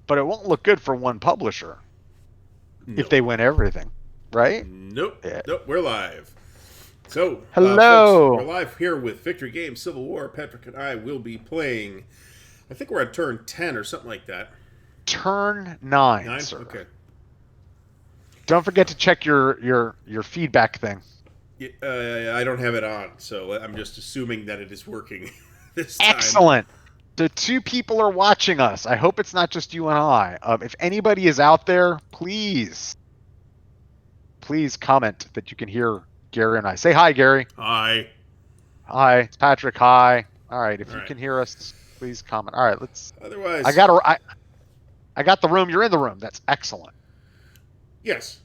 but it won't look good for one publisher if Nope. they win everything, right? Nope. Yeah. Nope. We're live. So, folks, we're Hello. live here with Victory Games Civil War. Patrick and I will be playing. I think we're at turn 10 or something like that. Turn 9, 9? sir. Okay. Don't forget to check your feedback thing. I don't have it on, so I'm just assuming that it is working this time. Excellent. The two people are watching us. I hope it's not just you and I. If anybody is out there, please comment that you can hear Gary and I. Say hi, Gary. Hi. Hi, it's Patrick. Hi. All right. If All you right. can hear us, please comment. All right. Let's. I Otherwise, got a. I got the room. You're in the room. That's excellent. yes.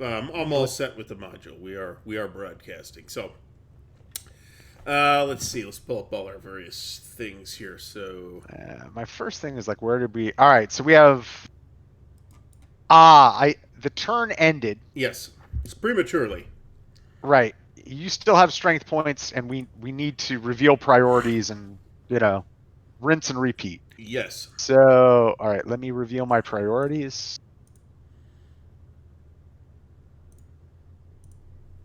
I'm Me all look. set with the module. We are broadcasting. So, let's see. Let's pull up all our various things here. So, My first thing is like, where did we? All right. So we have. I the turn ended. yes, it's prematurely. Right. You still have strength points, and we need to reveal priorities and rinse and repeat. Yes. So, all right, let me reveal my priorities.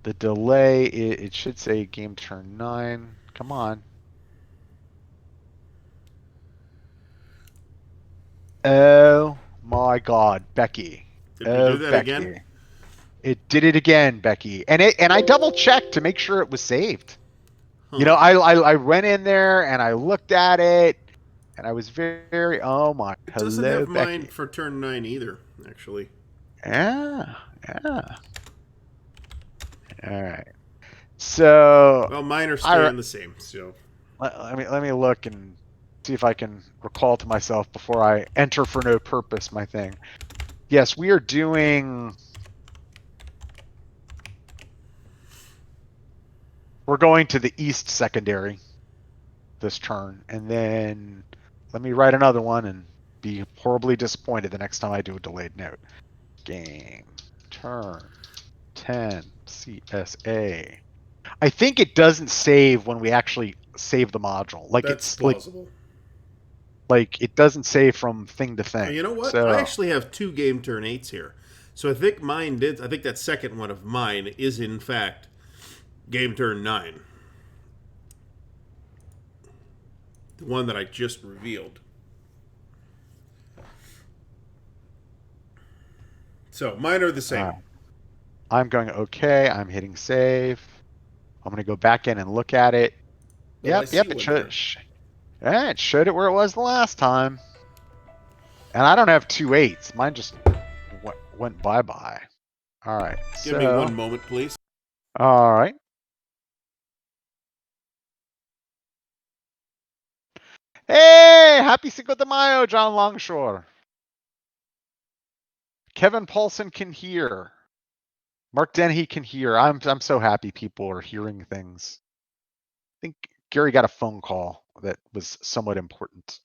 The delay, it should say game turn 9. Come on. Oh my God, Becky. Did we Oh, do that again? Becky. It did it again, Becky. And I double checked to make sure it was saved. Huh. I went in there and I looked at it and I was very, oh my, It doesn't hello, have mine Becky. for turn 9 either, actually. Yeah, yeah. All right. So Well, mine are I staying the same, so. let me look and see if I can recall to myself before I enter for no purpose my thing. Yes, we are doing. We're going to the east secondary this turn, and then let me write another one and be horribly disappointed the next time I do a delayed note. Game turn 10 CSA. I think it doesn't save when we actually save the module. Like That's it's like plausible. like it doesn't save from thing to Now, thing. you know what? I So actually have two game turn 8s here. So I think mine did. I think that second one of mine is, in fact, game turn 9. The one that I just revealed. So mine are the same. I'm going okay. I'm hitting save. I'm going to go back in and look at it. Oh, I see Yep. It one should. there. Yeah, it showed it where it was the last time. And I don't have 2 8s. Mine just went bye bye. All right. Give me one So, moment, please. all right. Hey, happy Cinco de Mayo, John Longshore. Kevin Paulson can hear. Mark Dennehy can hear. I'm so happy people are hearing things. I think Gary got a phone call that was somewhat important.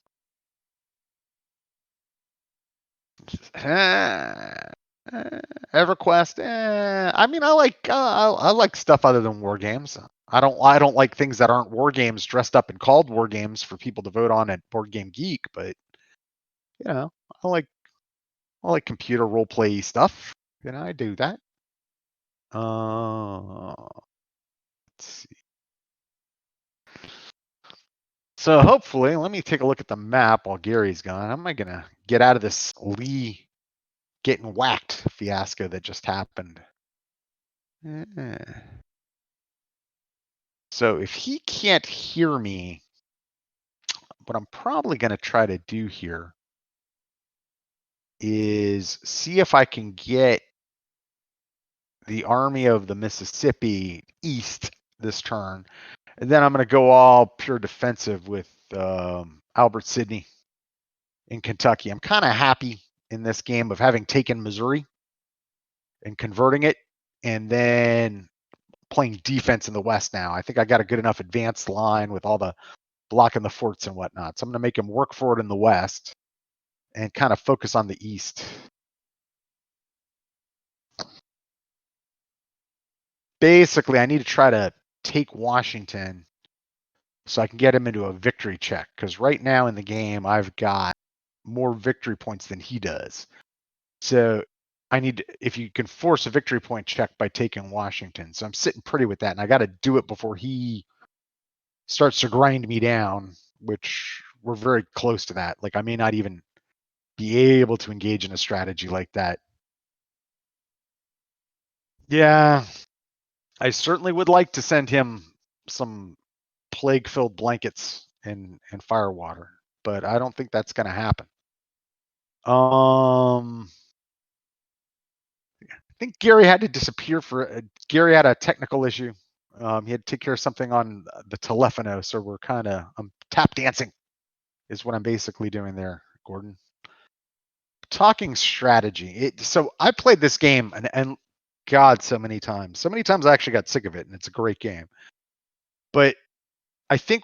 EverQuest. I mean, I like stuff other than war games. I don't like things that aren't war games dressed up and called war games for people to vote on at Board Game Geek. But you know, I like I like computer role play stuff. I do that. Let's see. So hopefully, let me take a look at the map while Gary's gone. How am I gonna get out of this Lee getting whacked fiasco that just happened? So if he can't hear me, what I'm probably going to try to do here is see if I can get the Army of the Mississippi east this turn. And then I'm going to go all pure defensive with Albert Sidney in Kentucky. I'm kind of happy in this game of having taken Missouri and converting it and then playing defense in the West now. I think I got a good enough advanced line with all the blocking the forts and whatnot. So I'm going to make him work for it in the West and kind of focus on the East. Basically, I need to try to take Washington so I can get him into a victory check. Because right now in the game, I've got more victory points than he does. So I need to, if you can force a victory point check by taking Washington. So I'm sitting pretty with that, and I got to do it before he starts to grind me down, which we're very close to that. Like I may not even be able to engage in a strategy like that. Yeah, I certainly would like to send him some plague-filled blankets and fire water, but I don't think that's going to happen. I think Gary had to disappear for Gary had a technical issue. He had to take care of something on the telephono, so I'm tap dancing is what I'm basically doing there, Gordon. Talking strategy. So I played this game and God, so many times. So many times I actually got sick of it, and it's a great game. But I think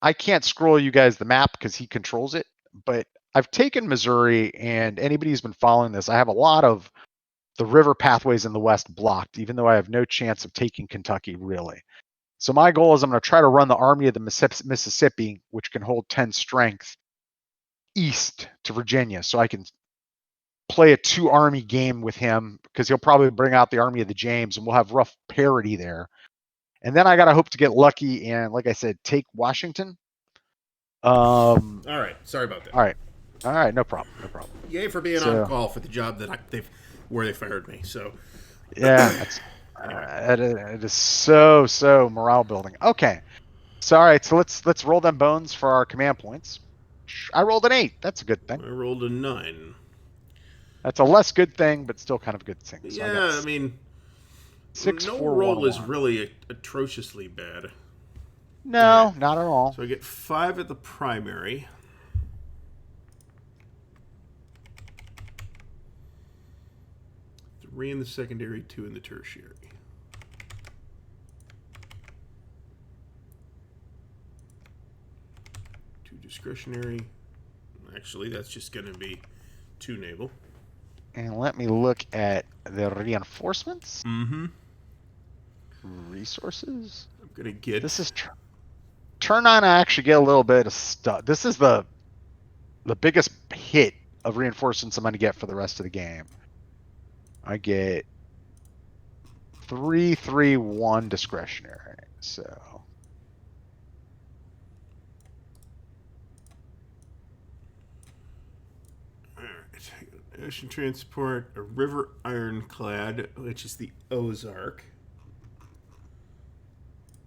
I can't scroll you guys the map because he controls it. But I've taken Missouri, and anybody who's been following this, I have a lot of the river pathways in the West blocked, even though I have no chance of taking Kentucky, really. So my goal is I'm going to try to run the Army of the Mississippi, which can hold 10 strength, east to Virginia, so I can play a 2-army game with him because he'll probably bring out the Army of the James, and we'll have rough parity there. And then I got to hope to get lucky and, like I said, take Washington. All right. Sorry about that. All right. No problem. Yay for being on call for the job that where they fired me. So yeah, that's it is so morale building. Okay, so all right, so let's roll them bones for our command points. I rolled an 8. That's a good thing. I rolled a 9. That's a less good thing, but still kind of a good thing. So yeah, I mean, 6, no 4, roll 1, is really atrociously bad. No, right. Not at all. So I get 5 at the primary. Three in the secondary, 2 in the tertiary. Two discretionary. Actually, that's just going to be 2 naval. And let me look at the reinforcements. Mm-hmm. Resources. I'm going to get... This is turn 9. I actually get a little bit of stuff. This is the biggest hit of reinforcements I'm going to get for the rest of the game. I get 3, 3, 1 discretionary. So all right. Ocean transport, a river ironclad, which is the Ozark.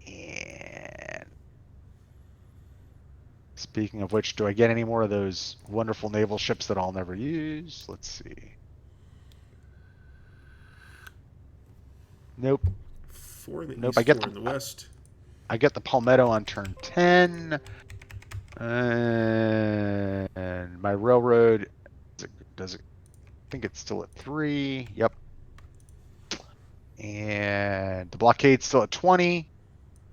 And speaking of which, do I get any more of those wonderful naval ships that I'll never use? Let's see. Nope. 4 in the nope. east, 4 in the west. I get the Palmetto on turn 10. And my railroad, does it? I think it's still at 3. Yep. And the blockade's still at 20.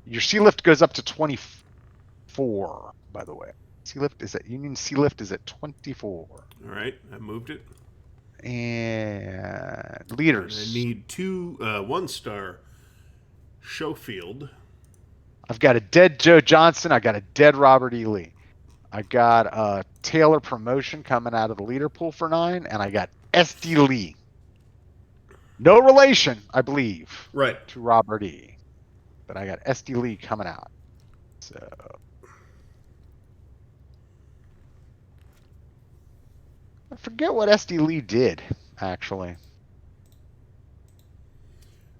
Your sea lift goes up to 24, by the way. Sea lift is at Union Sea Lift is at 24. All right, I moved it. And leaders. And I need 2 1-star Schofield. I've got a dead Joe Johnston. I got a dead Robert E. Lee. I got a Taylor promotion coming out of the leader pool for 9, and I got S.D. Lee. No relation, I believe, right, to Robert E. But I got S.D. Lee coming out. So I forget what S.D. Lee did, actually.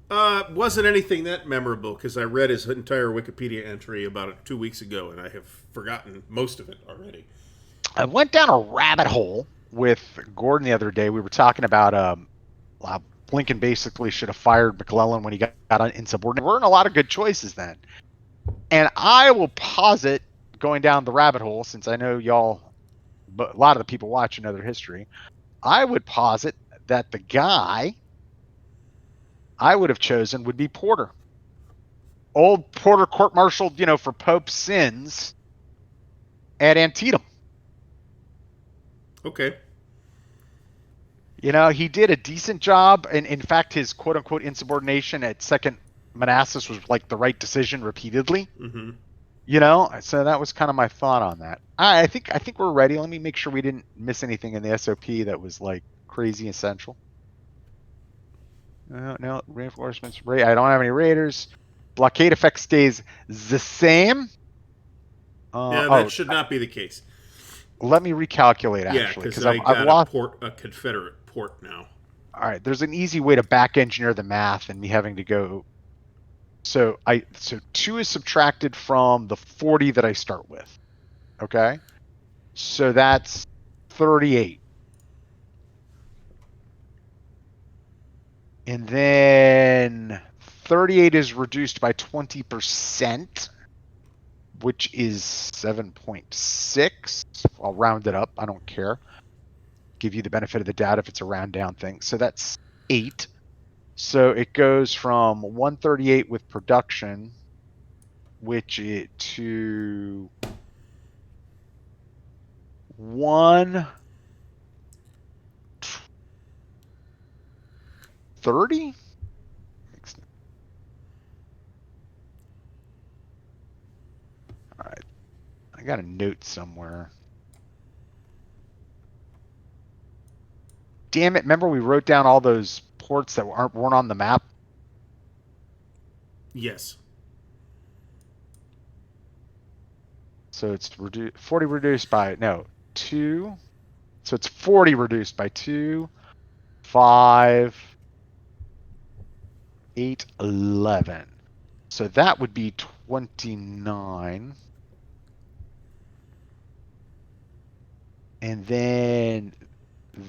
Wasn't anything that memorable because I read his entire Wikipedia entry about 2 weeks ago, and I have forgotten most of it already. I went down a rabbit hole with Gordon the other day. We were talking about Lincoln basically should have fired McClellan when he got insubordinate. There weren't a lot of good choices then. And I will posit, going down the rabbit hole, since I know y'all, but a lot of the people watching know their history, I would posit that the guy I would have chosen would be Porter. Old Porter court-martialed, for Pope's sins at Antietam. Okay. He did a decent job. And in fact, his quote-unquote insubordination at 2nd Manassas was like the right decision repeatedly. Mm-hmm. So that was kind of my thought on that. I think we're ready. Let me make sure we didn't miss anything in the SOP that was like crazy essential. No reinforcements. I don't have any raiders. Blockade effect stays the same. Yeah, that Oh, should not be the case. let me recalculate Yeah, actually, because because I I've got a lost. port, a Confederate port now. All right, there's an easy way to back engineer the math and me having to go. So 2 is subtracted from the 40 that I start with. Okay, so that's 38. And then 38 is reduced by 20%, which is 7.6. I'll round it up. I don't care. Give you the benefit of the doubt if it's a round down thing. So that's 8. So it goes from 138 with production, which it to 130. All right, I got a note somewhere. Damn it! Remember we wrote down all those ports that weren't on the map. Yes. So it's 40 reduced by 2. So it's 40 reduced by 2, 5, 8, 11. So that would be 29. And then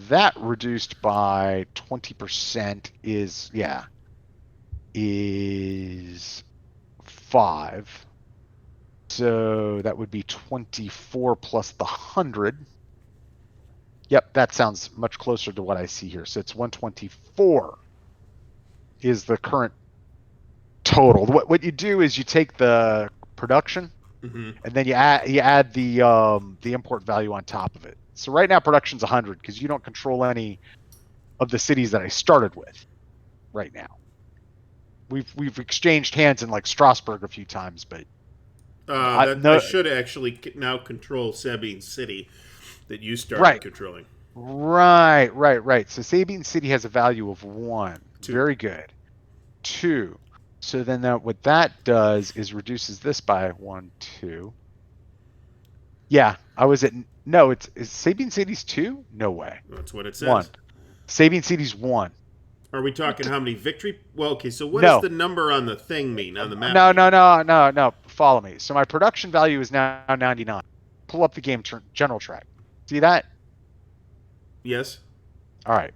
that reduced by 20% is 5. So that would be 24 plus the 100. Yep, that sounds much closer to what I see here. So it's 124 is the current total. What you do is you take the production Mm-hmm. and then you add the import value on top of it. So right now production's 100 because you don't control any of the cities that I started with right now. We've exchanged hands in like Strasbourg a few times, but I no, should actually now control Sabine City that you started right, controlling. right. So Sabine City has a value of 1. 2. Very good. 2. So then what that does is reduces this by 1, 2. Yeah, I was at no. Is Sabine City's 2? No way. That's what it 1. says. Sabine City's 1. Are we What talking the, how many victory? Well, okay, so what does no, the number on the thing mean, on the map no, mean? no, no, no, no. Follow me. So my production value is now 99. Pull up the game general track. See that? Yes? All right.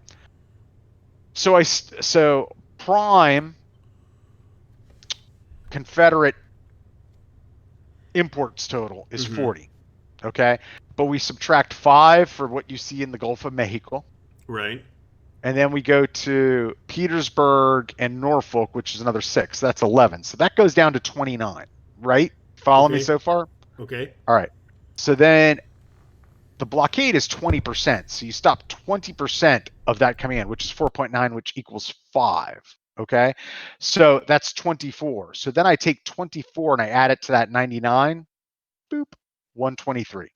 So prime Confederate imports total is Mm-hmm. 40. Okay, but we subtract 5 for what you see in the Gulf of Mexico. Right. And then we go to Petersburg and Norfolk, which is another 6. That's 11. So that goes down to 29, right? Follow me Okay. so far? Okay. All right. So then the blockade is 20%. So you stop 20% of that coming in, which is 4.9, which equals 5. Okay. So that's 24. So then I take 24 and I add it to that 99. Boop. 123.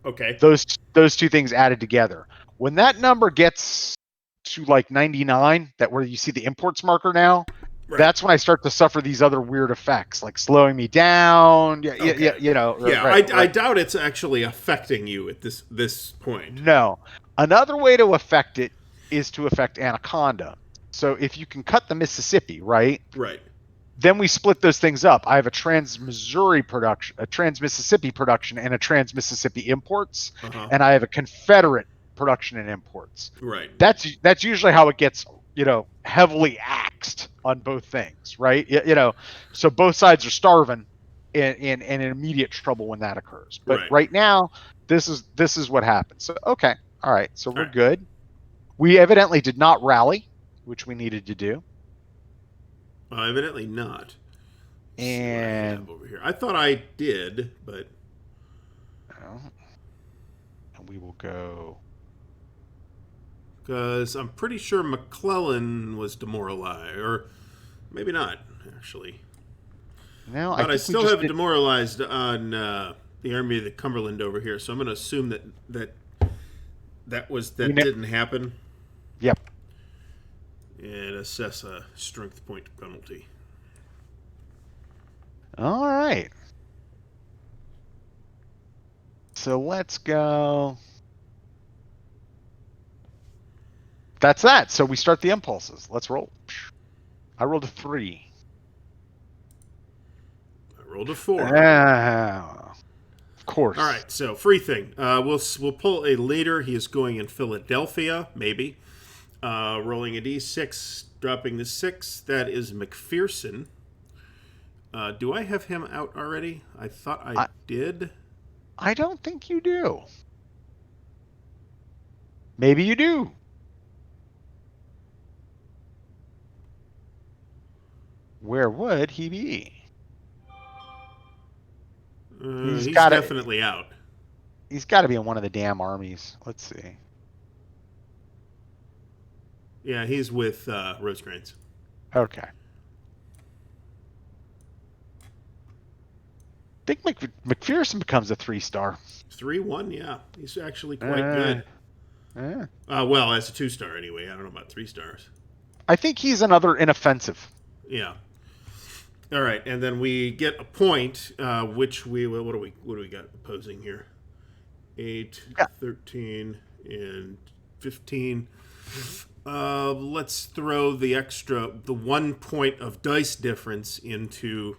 Okay. Those two things added together. When that number gets to like 99, that where you see the imports marker now, Right. that's when I start to suffer these other weird effects, like slowing me down. Okay. Yeah, Right, I right. doubt it's actually affecting you at this point. No. Another way to affect it is to affect Anaconda. So if you can cut the Mississippi, right? Right. Then we split those things up. I have a trans-Missouri production, a trans-Mississippi production, and a trans-Mississippi imports, Uh-huh. and I have a Confederate production and imports. Right. That's usually how it gets, heavily axed on both things, right? So both sides are starving and in immediate trouble when that occurs. But Right. right now, this is what happens. So okay, all right, so All we're right. good. We evidently did not rally, which we needed to do, Evidently not. Let's see what I have and over here. I thought I did, but uh, and we will go. because I'm pretty sure McClellan was demoralized, or maybe not actually. No, I But I think we still just have it did. demoralized on the Army of the Cumberland over here, so I'm going to assume We that know. didn't happen, Yep. and assess a strength point penalty. All right. So let's go. That's that. So we start the impulses. Let's roll. I rolled a 3. I rolled a 4. Of course. All right, so free thing. We'll pull a leader. He is going in Philadelphia, maybe. Rolling a d6, dropping the 6. That is McPherson. Do I have him out already? I thought I did. I don't think you do. Maybe you do. Where would he be? He's He's got to. definitely out. He's got to be in one of the damn armies. Let's see. Yeah, he's with Rosecrans. Okay. I think McPherson becomes a 3-star. 3-1, yeah. He's actually quite good. Well, as a 2-star anyway. I don't know about 3 stars. I think he's another inoffensive. Yeah. All right, and then we get a point, which what do we got opposing here? 8, Yeah. 13, and 15. Let's throw the 1 point of dice difference into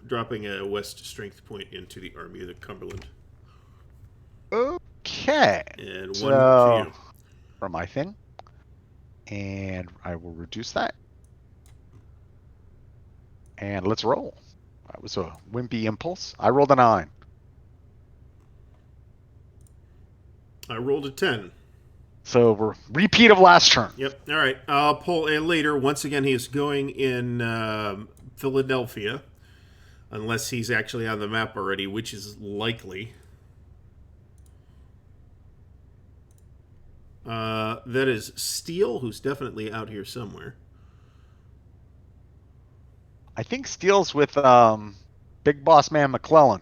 dropping a West strength point into the Army of the Cumberland. Okay. And 1 to you. For my thing. And I will reduce that. And let's roll. That was a wimpy impulse. I rolled a 9. I rolled a 10. So we're repeat of last turn. Yep. All right. I'll pull a later. Once again, he is going in Philadelphia, unless he's actually on the map already, which is likely. That is Steele, who's definitely out here somewhere. I think Steele's with Big Boss Man McClellan.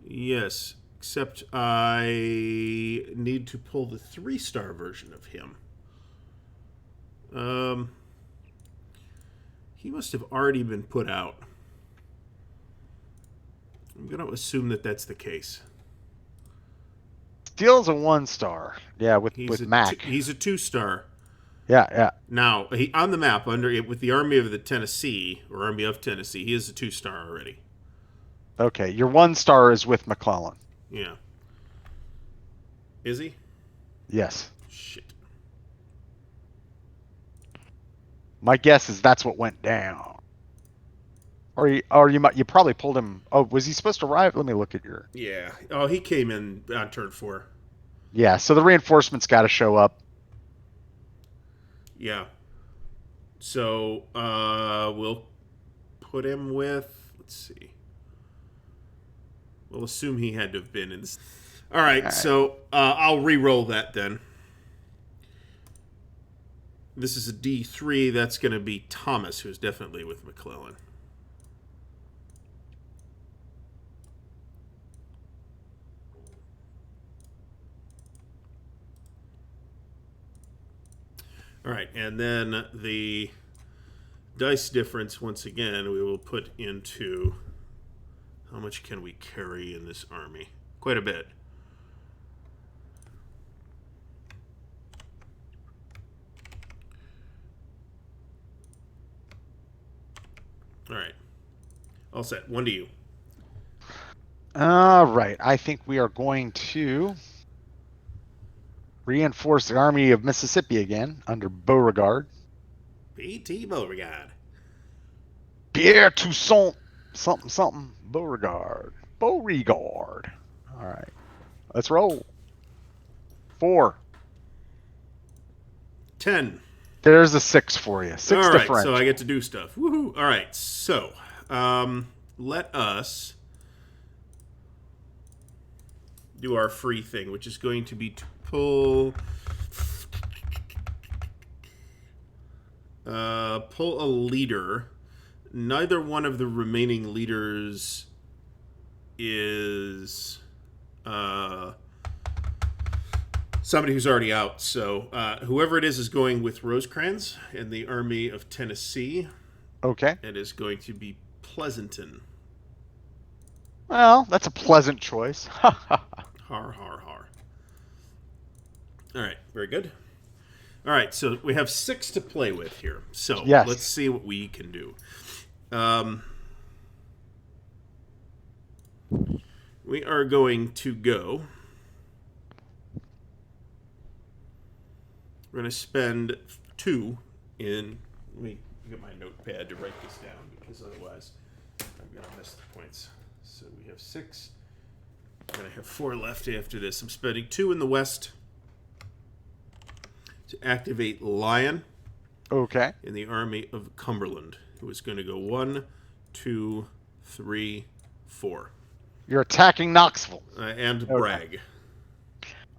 Yes, except I need to pull the 3-star version of him. He must have already been put out. I'm going to assume that that's the case. Steele's a 1-star. Yeah, with Mac. He's a 2-star. Yeah. Now, on the map with the Army of Tennessee, he is a 2-star already. Okay, your 1-star is with McClellan. Yeah. Is he? Yes. Shit. My guess is that's what went down. Or you probably pulled him. Oh, was he supposed to arrive? Let me look at your. Yeah. Oh, he came in on turn 4. Yeah, so the reinforcements got to show up. Yeah. So we'll put him with. Let's see. We'll assume he had to have been in. All right. So I'll re-roll that then. This is a D3. That's going to be Thomas, who's definitely with McClellan. All right, and then the dice difference, once again, we will put into how much can we carry in this army? Quite a bit. All right. All set. 1 to you. All right. I think we are going to reinforce the Army of Mississippi again under Beauregard. P.T. Beauregard. Pierre Toussaint, something, Beauregard. All right. Let's roll. 4. 10. There's a 6 for you. 6 All right, differential. so I get to do stuff. Woohoo! All right, so let us do our free thing, which is going to be to pull a leader. neither one of the remaining leaders is somebody who's already out. So whoever it is going with Rosecrans and the Army of Tennessee. Okay. It is going to be Pleasanton. Well, that's a pleasant choice. Har, har, har. All right, very good. All right, so we have 6 to play with here. So Yes. let's see what we can do. We are going to go. We're going to spend 2 in. Let me get my notepad to write this down because otherwise I'm going to miss the points. So we have 6. I'm going to have 4 left after this. I'm spending 2 in the west to activate Lion Okay. in the Army of Cumberland, who is going to go 1, 2, 3, 4. You're attacking Knoxville. And Okay. Bragg.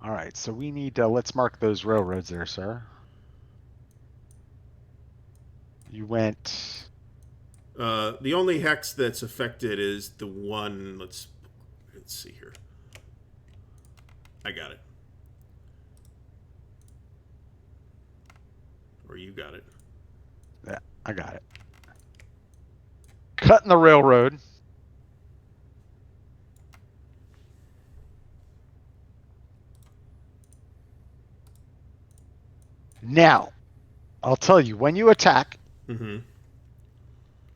All right, so we need to, let's mark those railroads there, sir. You went... The only hex that's affected is the one, let's see here. I got it. Or you got it. Yeah, I got it. Cutting the railroad. Now, I'll tell you, when you attack,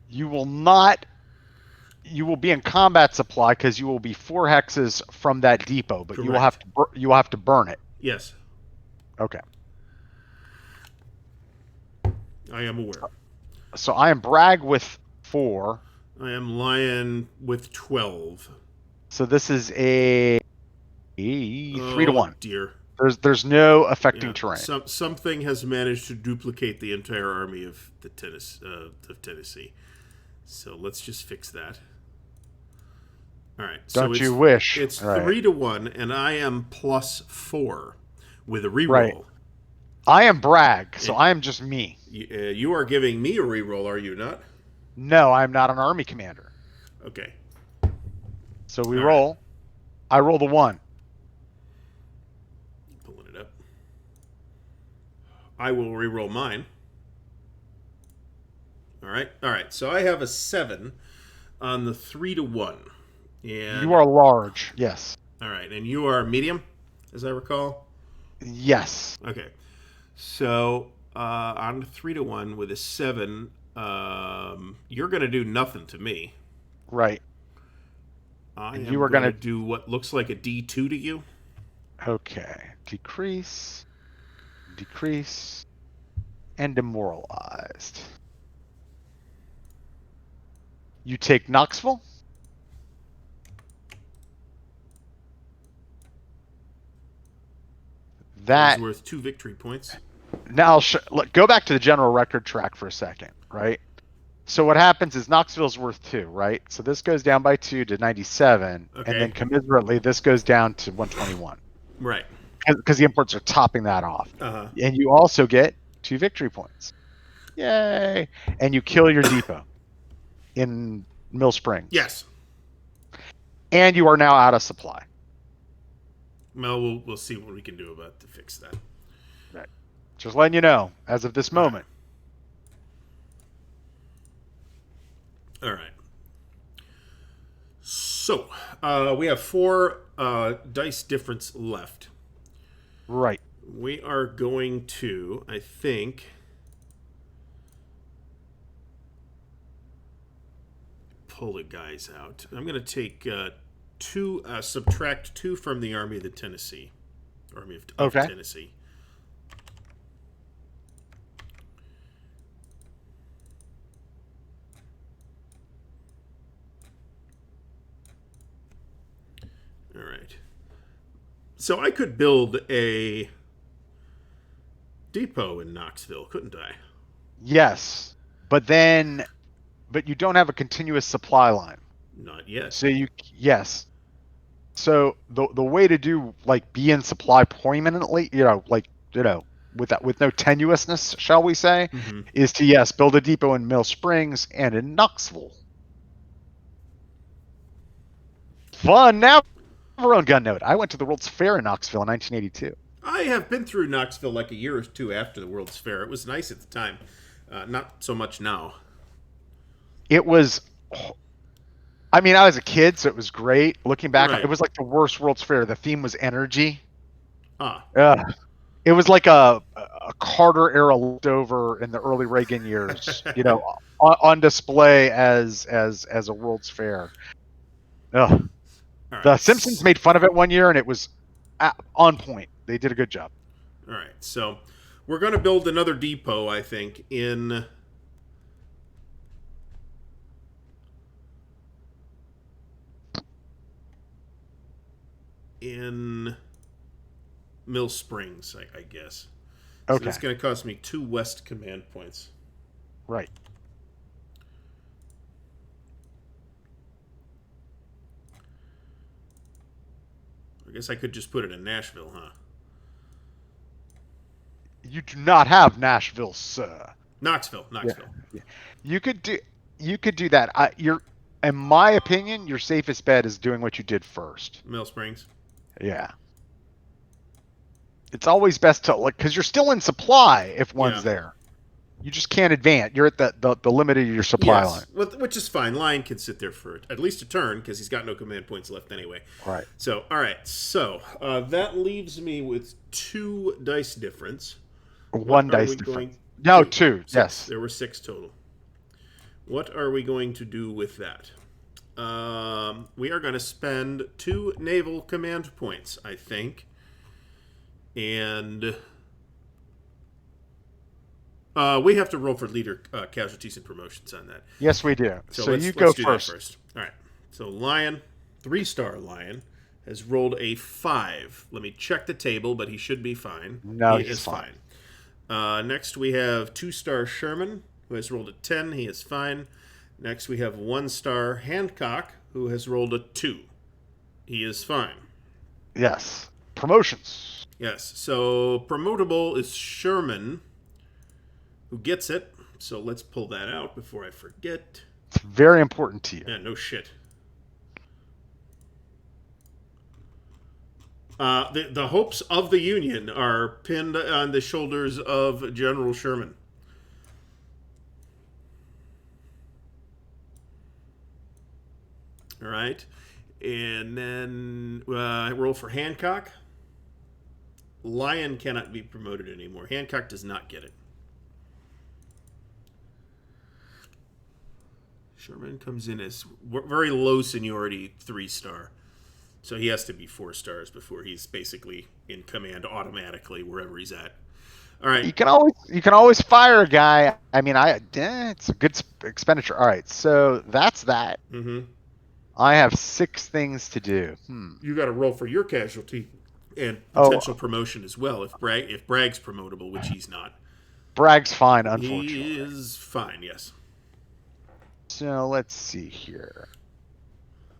you will not, you will be in combat supply because you will be 4 hexes from that depot, but you will have to burn it. Yes. Okay. I am aware. So I am Bragg with 4. I am Lion with 12. So this is a 3 to 1. Dear. There's no affecting terrain. Something has managed to duplicate the entire army of the Tennessee. So let's just fix that. All right. Don't you wish? It's right. 3 to 1, and I am +4 with a reroll. Right. I am Bragg, so I am just me. You are giving me a reroll, are you not? No, I'm not an army commander. Okay. So we roll. Right. I roll the 1. Pulling it up. I will reroll mine. All right. All right. So I have a 7 on the 3 to 1. And you are large. Yes. All right. And you are medium, as I recall? Yes. Okay. So on 3 to 1 with a 7, you're going to do nothing to me. Right. You are going to do what looks like a D2 to you. Okay. Decrease, and demoralized. You take Knoxville. That is worth 2 victory points. Now, look, go back to the general record track for a second, right? So what happens is Knoxville's worth 2, right? So this goes down by 2 to 97, and then commiserately, this goes down to 121. Right. Because the imports are topping that off. Uh-huh. And you also get 2 victory points. Yay! And you kill your depot in Mill Springs. Yes. And you are now out of supply. Well, we'll see what we can do about to fix that. Right. Just letting you know, as of this moment. All right. So, we have 4 dice difference left. Right. We are going to, I think, pull the guys out. I'm going to take 2, subtract 2 from the Army of the Tennessee. Army of Tennessee. All right. So I could build a depot in Knoxville, couldn't I? Yes. But you don't have a continuous supply line. Not yet. So yes. So the way to do, like, be in supply permanently, with no tenuousness, shall we say, Mm-hmm. is to yes, build a depot in Mill Springs and in Knoxville. Fun. Now, our own gun note. I went to the World's Fair in Knoxville in 1982. I have been through Knoxville like a year or two after the World's Fair. It was nice at the time, not so much now. It was. I mean, I was a kid, so it was great. Looking back, it Right. was like the worst World's Fair. The theme was energy. Ah. It was like a Carter era leftover in the early Reagan years, on display as a World's Fair. Ugh. All The right. Simpsons made fun of it one year, and it was on point. They did a good job. All right. So we're going to build another depot, I think, in Mill Springs, I guess. So Okay, that's going to cost me 2 West command points. right. I guess I could just put it in Nashville, huh? You do not have Nashville, sir. Knoxville. Yeah, Knoxville. yeah. You could do that. In my opinion, your safest bet is doing what you did first. Mill Springs. Yeah. It's always best to because you're still in supply if Yeah. one's there. You just can't advance. You're at the limit of your supply line. Yes, which is fine. Lion can sit there for at least a turn because he's got no command points left anyway. Right. So, all right. So that leaves me with 2 dice difference. One What are dice we difference. going? No, 2. 2. 6. Yes. There were 6 total. What are we going to do with that? We are going to spend 2 naval command points, I think, and we have to roll for leader casualties and promotions on that. Yes, we do. So let's, you let's go do first. that first. All right. So Lion, 3-star Lion, has rolled a 5. Let me check the table, but he should be fine. No, He he's is fine. Next, we have 2-star Sherman, who has rolled a 10. He is fine. Next, we have 1-star Hancock, who has rolled a 2. He is fine. Yes. Promotions. Yes. So promotable is Sherman, who gets it. So let's pull that out before I forget. It's very important to you. Yeah, no shit. The hopes of the Union are pinned on the shoulders of General Sherman. All right. And then roll for Hancock. Lion cannot be promoted anymore. Hancock does not get it. Sherman comes in as very low seniority 3-star. So he has to be 4 stars before he's basically in command automatically wherever he's at. All right. You can always fire a guy. I mean, it's a good expenditure. All right, so that's that. Mm-hmm. I have 6 things to do. You got to roll for your casualty and potential promotion as well. If Bragg's promotable, which he's not. Bragg's fine, unfortunately. He is fine. Yes. So let's see here.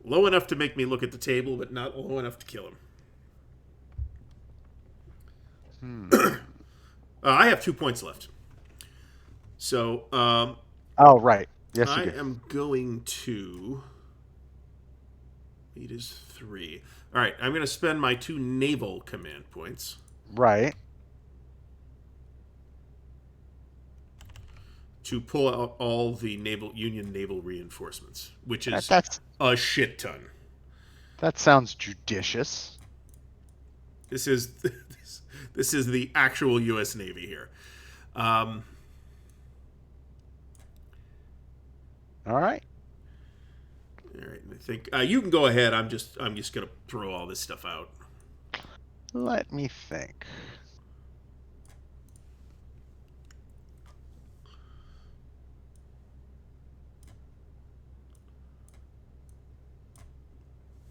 Low enough to make me look at the table, but not low enough to kill him. I have 2 points left. So Oh, right. Yes, I you do. am going to. It is 3. All right, I'm going to spend my 2 naval command points. Right. To pull out all the Union naval reinforcements, which is That's a shit ton. That sounds judicious. This is this is the actual U.S. Navy here. All right. All right. I think you can go ahead. I'm just gonna throw all this stuff out. Let me think.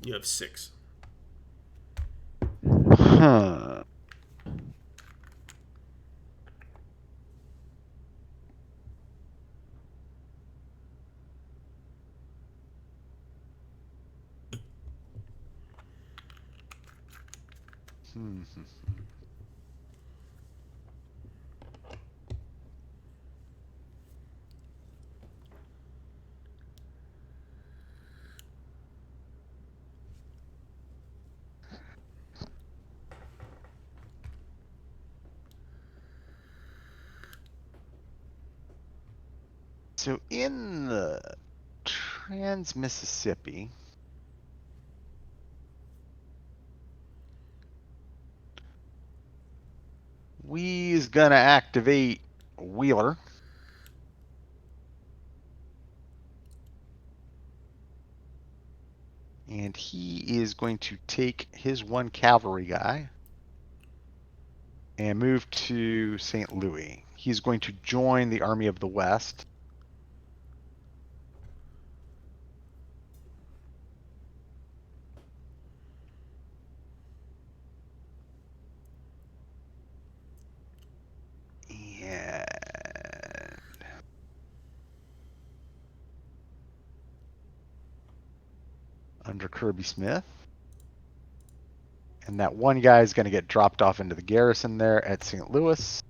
You have 6. Huh. So in the Trans-Mississippi, we is gonna activate Wheeler. And he is going to take his one cavalry guy and move to St. Louis. He's going to join the Army of the West. And under Kirby Smith. And that one guy is going to get dropped off into the garrison there at St. Louis.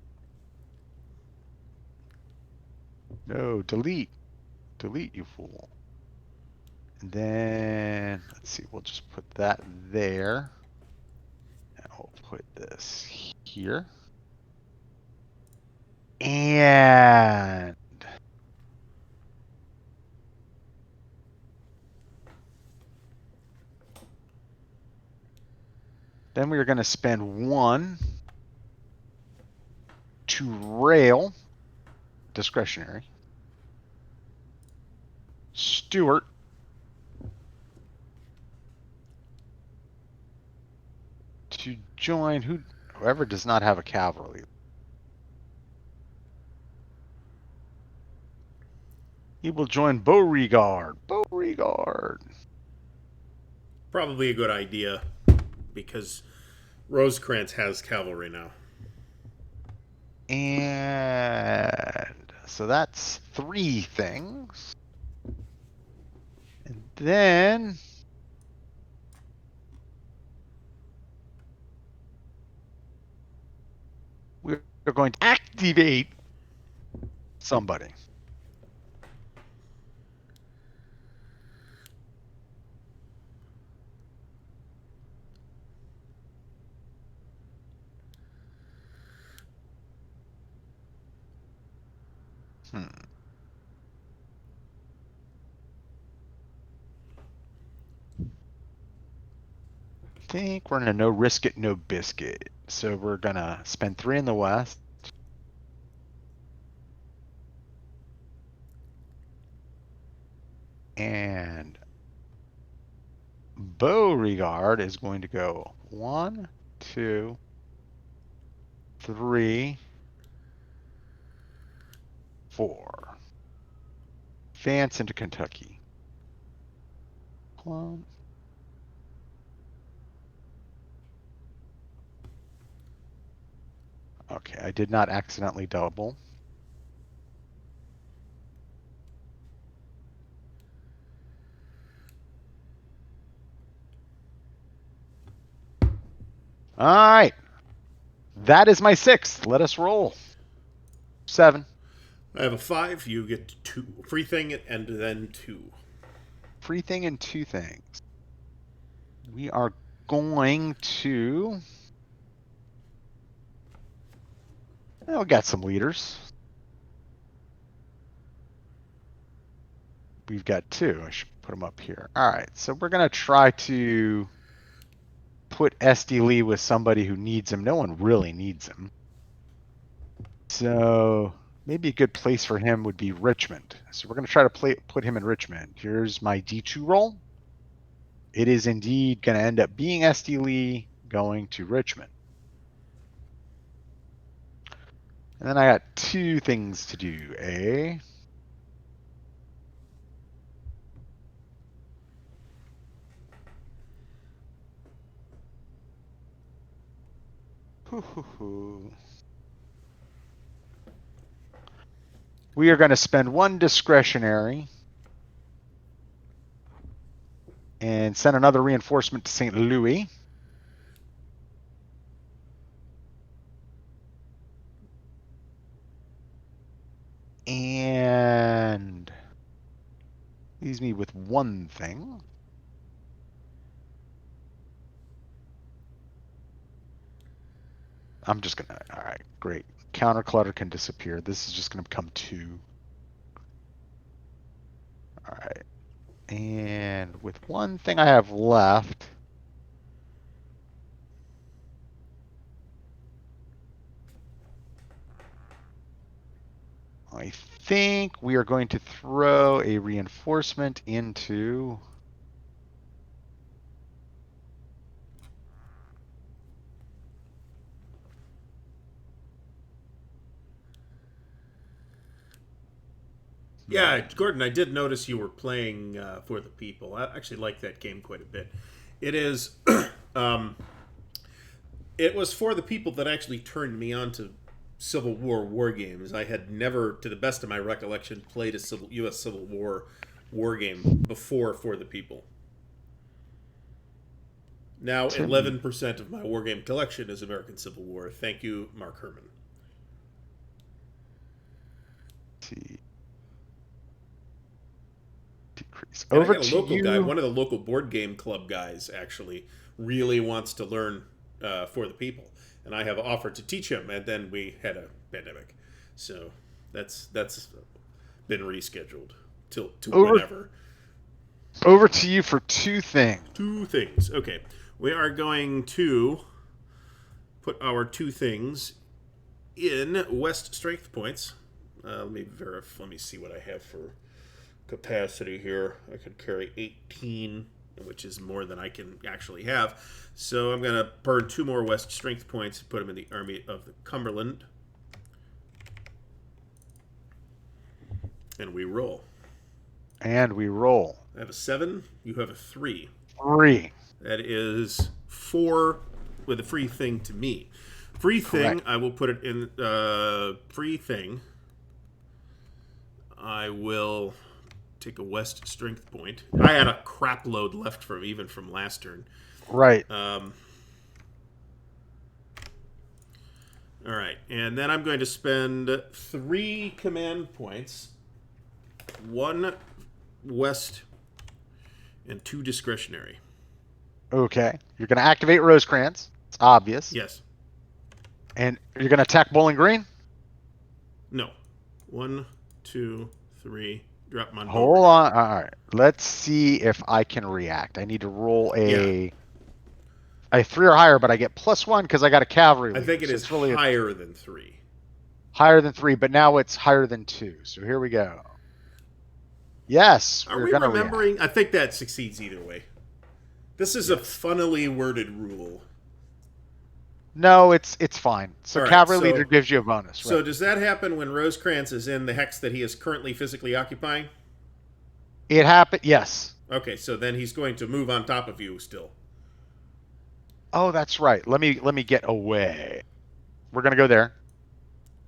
No, delete. Delete, you fool. And then, let's see, we'll just put that there. And we'll put this here. And then we are going to spend one to rail, discretionary. Stewart to join whoever does not have a cavalry. He will join Beauregard. Beauregard. Probably a good idea because Rosecrans has cavalry now. And so that's 3 things. And then we're going to activate somebody. I think we're in a no risk it, no biscuit. So we're gonna spend 3 in the west. And Beauregard is going to go 1, 2, 3, 4. Advance into Kentucky. Okay, I did not accidentally double. All right. That is my 6th. Let us roll. 7. I have a 5. You get 2. Free thing and then 2. Free thing and 2 things. We are going to... Well, we got some leaders. We've got 2. I should put them up here. All right, so we're going to try to put SD Lee with somebody who needs him. No one really needs him. So maybe a good place for him would be Richmond. So we're going to try to put him in Richmond. Here's my D2 roll. It is indeed going to end up being SD Lee going to Richmond. And then I got 2 things to do. We are going to spend 1 discretionary and send another reinforcement to St. Louis. And leaves me with 1 thing. I'm just going to, all right, great. Counter clutter can disappear. This is just going to become 2. All right. And with one thing I have left, I think we are going to throw a reinforcement into Yeah, Gordon, I did notice you were playing For the People. I actually like that game quite a bit. It is, it was For the People that actually turned me on to Civil war games. I had never, to the best of my recollection, played a U.S. Civil war game before For the People. Now, Tim. 11% of my war game collection is American Civil War. Thank you, Mark Herman. See. Decrease. And I Over got a to local guy, you. one of the local board game club guys, actually really wants to learn For the People, and I have offered to teach him. And then we had a pandemic, so that's been rescheduled to Over whenever. over to you for two things. Two things. Okay, we are going to put our two things in West strength points. Let me verify. Let me see what I have for capacity here. I could carry 18, which is more than I can actually have. So I'm going to burn 2 more West strength points and put them in the Army of the Cumberland. And we roll. And we roll. I have a 7. You have a 3. 3. That is 4 with a free thing to me. Free thing, Correct. I will put it in free thing. I will take a West strength point. I had a crap load left from even from last turn. Right. All right, and then I'm going to spend 3 command points, 1 West, and 2 discretionary. Okay. You're going to activate Rosecrans. It's obvious. Yes. And you're going to attack Bowling Green? No. 1, 2, 3. Drop my Hold on. All right. Let's see if I can react. I need to roll a 3 or higher, but I get +1 because I got a cavalry leader. I think it is really higher than 3. Higher than 3, but now it's higher than 2. So here we go. Yes, Are we're we going to remembering? react. I think that succeeds either way. This is a funnily worded rule. No, it's fine. So All right, cavalry leader gives you a bonus. So right? does that happen when Rosecrans is in the hex that he is currently physically occupying? It happened. Yes. Okay, so then he's going to move on top of you still. Oh, that's right. Let me get away. We're going to go there.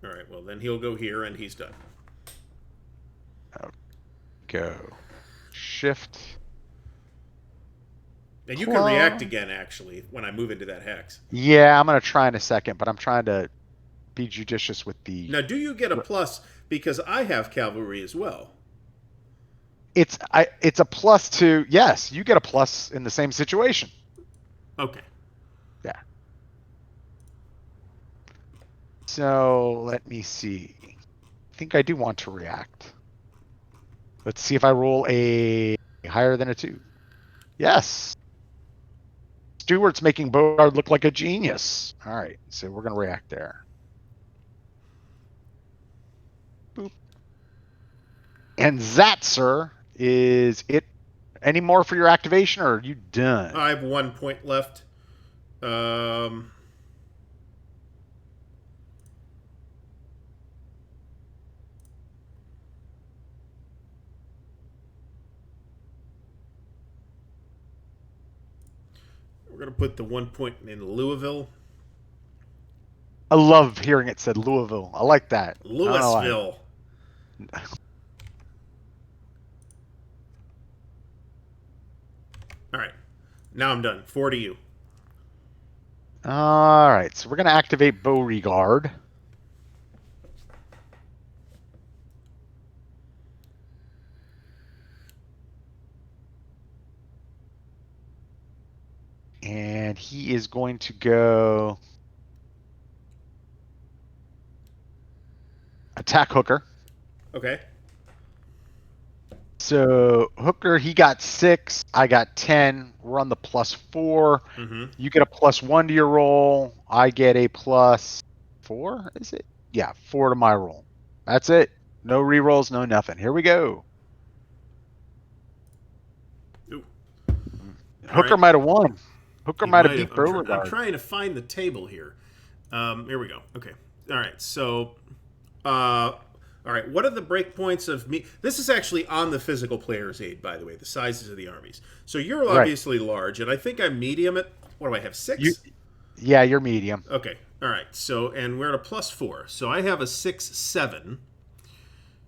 All right, well then he'll go here and he's done. Go. Shift. And you can react again, actually, when I move into that hex. Yeah, I'm going to try in a second, but I'm trying to be judicious with the... Now, do you get a plus because I have cavalry as well? It's a plus to... Yes, you get a plus in the same situation. Okay. Yeah. So, let me see. I think I do want to react. Let's see if I roll a higher than a 2. Yes. Stewart's making Beauregard look like a genius. All right, so we're going to react there. Boop. And that, sir, is it. Any more for your activation, or are you done? I have 1 point left. We're going to put the 1 point in Louisville. I love hearing it said Louisville. I like that. Louisville. All right. Now I'm done. 4 to you. All right, so we're going to activate Beauregard. And he is going to go attack Hooker. Okay. So Hooker, he got 6. I got 10. We're on the +4. Mm-hmm. You get a +1 to your roll. I get a +4. Is it? Yeah, 4 to my roll. That's it. No rerolls, no nothing. Here we go. Ooh. All Hooker right. might have won. Hooker He might have might have. beat I'm Beauregard. trying to find the table here. Here we go. Okay. All right. So, all right. What are the breakpoints of me? This is actually on the physical player's aid, by the way. The sizes of the armies. So you're Right. obviously large, and I think I'm medium at. What do I have? You, 6. yeah, you're medium. Okay. All right. So, and we're at a +4. So I have a 6-7.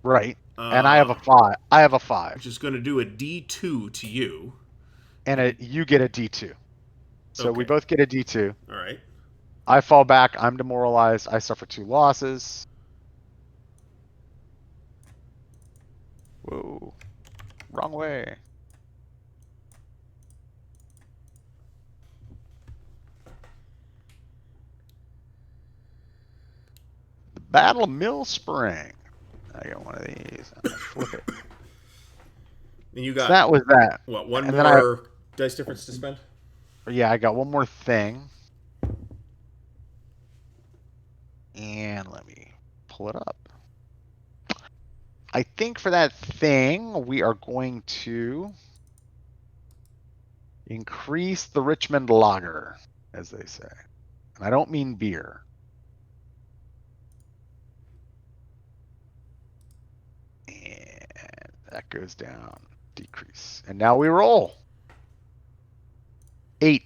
Right. And I have a 5. I have a 5. Which is going to do a D2 to you. And you get a D2. So we Okay. both get a D2. All right. I fall back. I'm demoralized. I suffer 2 losses. Whoa. Wrong way. The Battle of Mill Spring. I got one of these. I'm going to flip it. And you So got that was that. what? One And more dice difference to spend? Yeah, I got one more thing. And let me pull it up. I think for that thing, we are going to increase the Richmond Lager, as they say. And I don't mean beer. And that goes down, decrease. And now we roll. 8.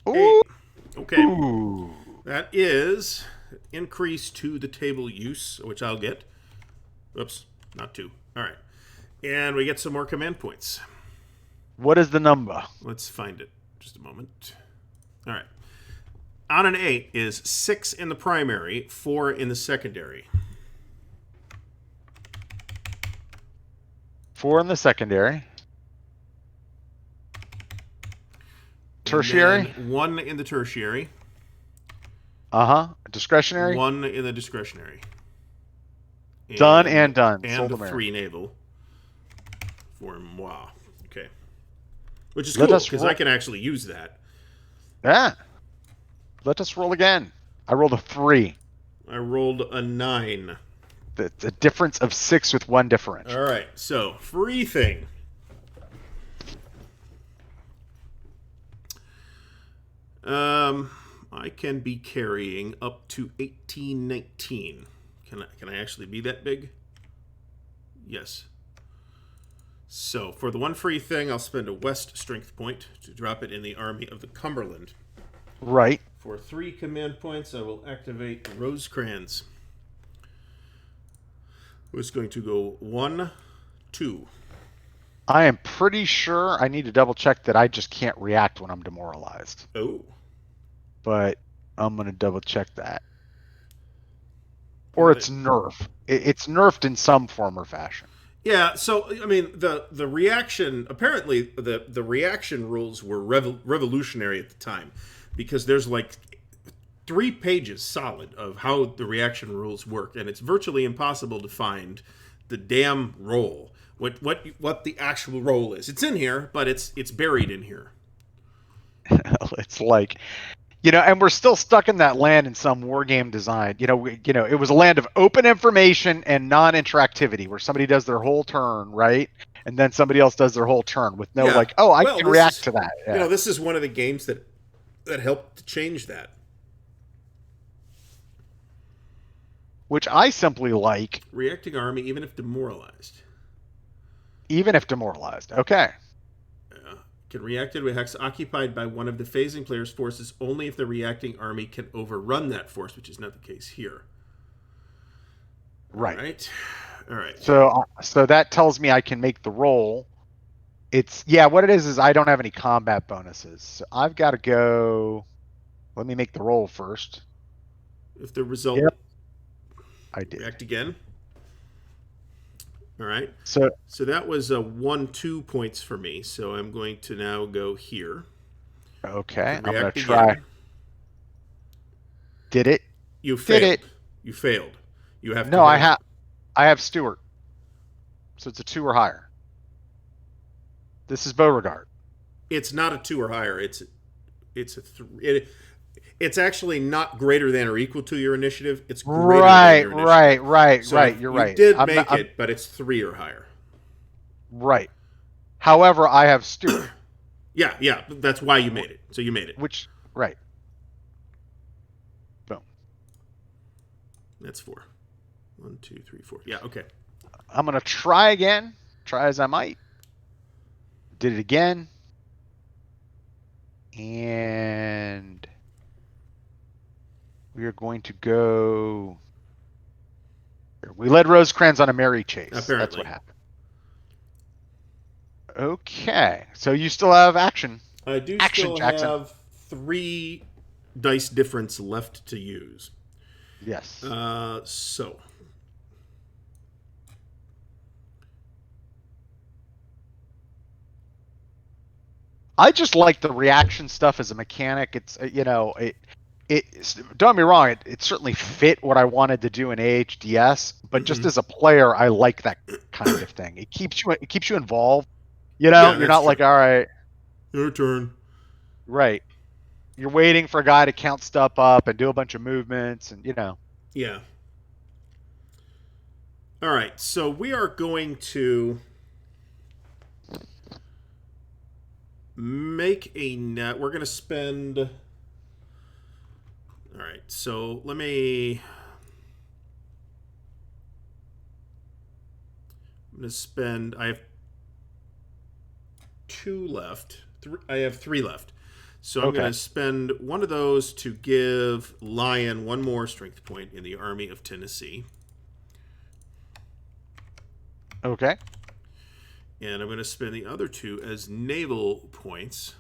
Ooh. 8. Okay. Ooh. That is increase to the table use, which I'll get. Oops, not 2. All right. And we get some more command points. What is the number? Let's find it. Just a moment. All right. On an 8 is 6 in the primary, 4 in the secondary. 4 in the secondary. Tertiary? 1 in the tertiary. Discretionary? 1 in the discretionary. Done and done. And Sold the America. 3 naval. For moi. Okay. Which is Let cool, us because roll. I can actually use that. Yeah. Let us roll again. I rolled a 3. I rolled a 9. That's a difference of 6 with 1 differential. All right, so free thing. I can be carrying up to 1819. Can I actually be that big? Yes. So for the 1 free thing, I'll spend a West strength point to drop it in the Army of the Cumberland. Right. For 3 command points, I will activate Rosecrans. Who's going to go 1, 2. I am pretty sure I need to double check that I just can't react when I'm demoralized. Oh. But I'm going to double check that. Or it's nerf. It's nerfed in some form or fashion. Yeah, so I mean the reaction, apparently the reaction rules were revolutionary at the time, because there's like 3 pages solid of how the reaction rules work, and it's virtually impossible to find the damn roll. What the actual roll is. It's in here, but it's buried in here. It's like, and we're still stuck in that land in some war game design. It was a land of open information and non-interactivity, where somebody does their whole turn, right? And then somebody else does their whole turn with no I can react to that. Yeah. This is one of the games that helped to change that. Which I simply like. Reacting army, even if demoralized. Even if demoralized. Okay. Can react to a hex occupied by one of the phasing player's forces only if the reacting army can overrun that force, which is not the case here. Right. All right. So that tells me I can make the roll. What it is I don't have any combat bonuses. So I've got to go. Let me make the roll first. If the result. Yep. I did. React again. All right. So that was a 1-2 points for me. So I'm going to now go here. Okay. I'm going to again. try. Did it? You failed. Did it? You failed. You have No, I have Stewart. So it's a 2 or higher. This is Beauregard. It's not a 2 or higher. It's actually not greater than or equal to your initiative. It's greater than Right, your initiative. right, right, So right. You're you right. did I'm not. make it, but it's 3 or higher. Right. However, I have steward. Yeah, yeah. That's why you made it. So you made it. Which right. Boom. That's 4. 1, 2, 3, 4. Yeah. Okay. I'm gonna try again. Try as I might. Did it again. And we are going to go. We led Rosecrans on a merry chase. That's what Apparently, happened. Okay. So you still have action. I do Action, still Jackson. have 3 dice difference left to use. Yes. So I just like the reaction stuff as a mechanic. It's don't get me wrong, it certainly fit what I wanted to do in AHDS, but just as a player, I like that kind of thing. It keeps you involved. yeah, You're that's not true. like, all right, Your turn. right. You're waiting for a guy to count stuff up and do a bunch of movements and Yeah. All right. So we are going to make a net. We're going to spend. All right. So let me. I'm going to spend. I have 2 left. I have 3 left. So I'm going Okay. to spend one of those to give Lion 1 more strength point in the Army of Tennessee. Okay. And I'm going to spend the other 2 as naval points.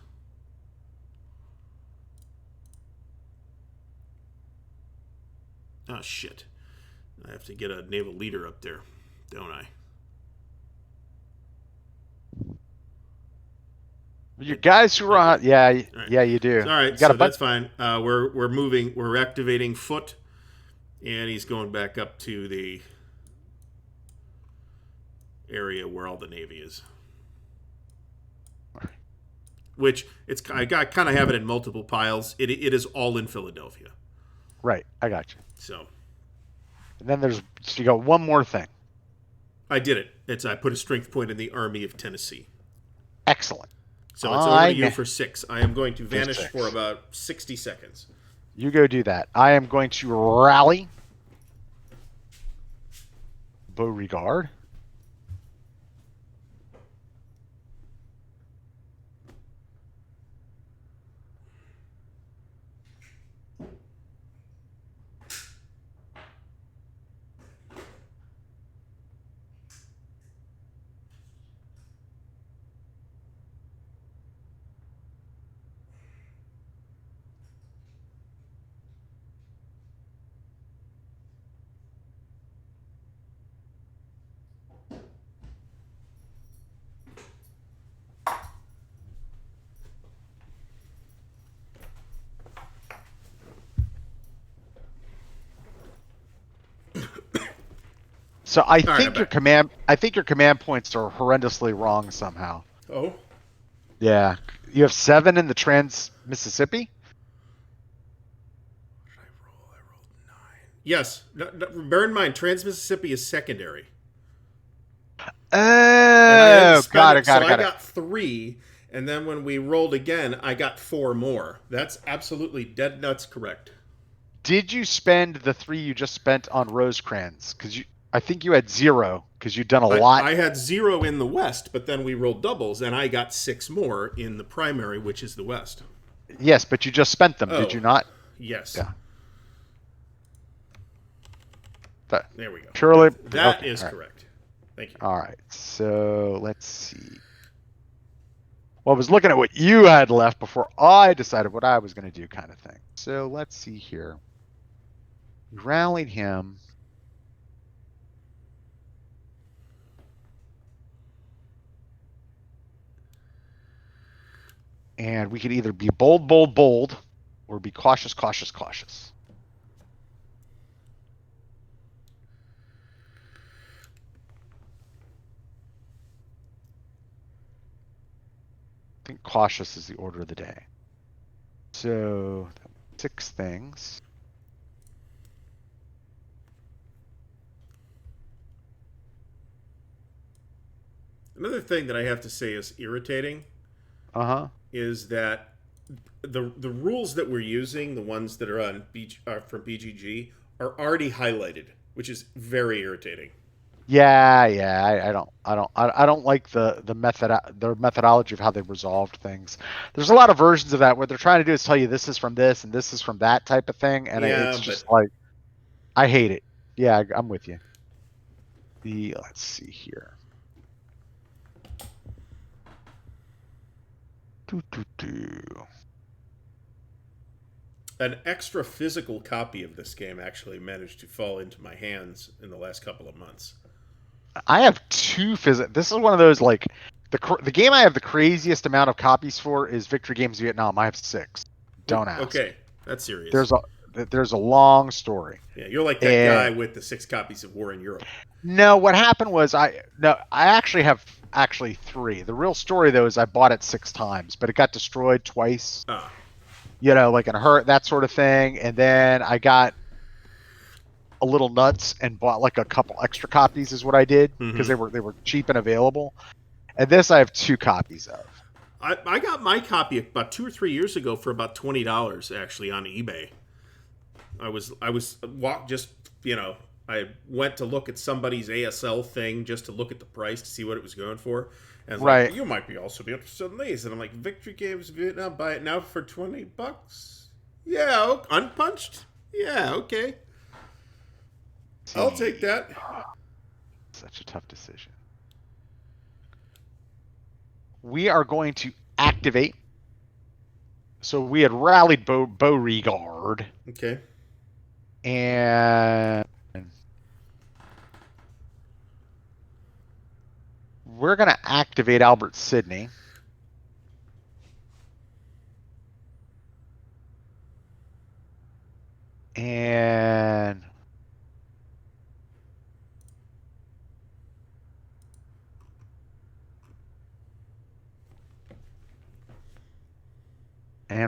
Oh, shit. I have to get a naval leader up there, don't I? Your guys who are I do. on, yeah, All right. yeah, you do. All right, You got a so bunch. that's fine. We're moving. We're activating Foot, and he's going back up to the area where all the Navy is. Which I kind of have it in multiple piles. It is all in Philadelphia. Right. I got you. So And then so you got one more thing. I did it. I put a strength point in the Army of Tennessee. Excellent. So it's over to I you for 6. I am going to for vanish for 6. about 60 seconds. You go do that. I am going to rally Beauregard. So I All right, I'm think your back. command points are horrendously wrong somehow. Oh, Yeah. You have 7 in the Trans Mississippi? I rolled 9. Yes. Bear in mind, Trans Mississippi is secondary. And I didn't Oh, spend got it. it, got So it, I got it. got 3. And then when we rolled again, I got 4 more. That's absolutely dead nuts correct. Did you spend the 3 you just spent on Rosecrans? Because I think you had 0 because you've done a lot. I had 0 in the West, but then we rolled doubles, and I got 6 more in the primary, which is the West. Yes, but you just spent them, did Oh, you not? yes. Yeah. That, There we go. purely. That Okay. is All right. correct. Thank you. All right. So let's see. Well, I was looking at what you had left before I decided what I was going to do, kind of thing. So let's see here. We rallied him. And we could either be bold, bold, bold, or be cautious, cautious, cautious. think cautious is the order of the day. So 6 things. Another thing that I have to say is irritating Uh-huh. is that the rules that we're using, the ones that are on from BGG, are already highlighted, which is very irritating. Yeah. I don't like their methodology of how they resolved things. There's a lot of versions of that. What they're trying to do is tell you this is from this and this is from that type of thing, and Yeah, it's but just like I hate it. Yeah, I'm with you. Let's see here. Doo, doo, doo. an extra physical copy of this game actually managed to fall into my hands in the last couple of months. I have 2 physical. This is one of those like the game I have the craziest amount of copies for is Victory Games Vietnam. I have 6. Don't ask. Okay, that's serious. There's a there's a long story. Yeah, you're like that And guy with the 6 copies of War in Europe. no, what happened was I actually have 3. The real story though is I bought it 6 times, but it got destroyed twice. Ah, Like in a hurt, that sort of thing. And then I got a little nuts and bought like a couple extra copies is what I did because mm-hmm. they were cheap and available. And this I have 2 copies of. I got my copy about 2 or 3 years ago for about $20 actually on eBay. Just I went to look at somebody's ASL thing just to look at the price to see what it was going for. And Right. you might be also be interested in these. And I'm like, Victory Games Vietnam, buy it now for $20. Yeah, unpunched. Yeah, okay. I'll take that. Such a tough decision. We are going to activate. So we had rallied Beauregard. Okay. And we're going to activate Albert Sidney. And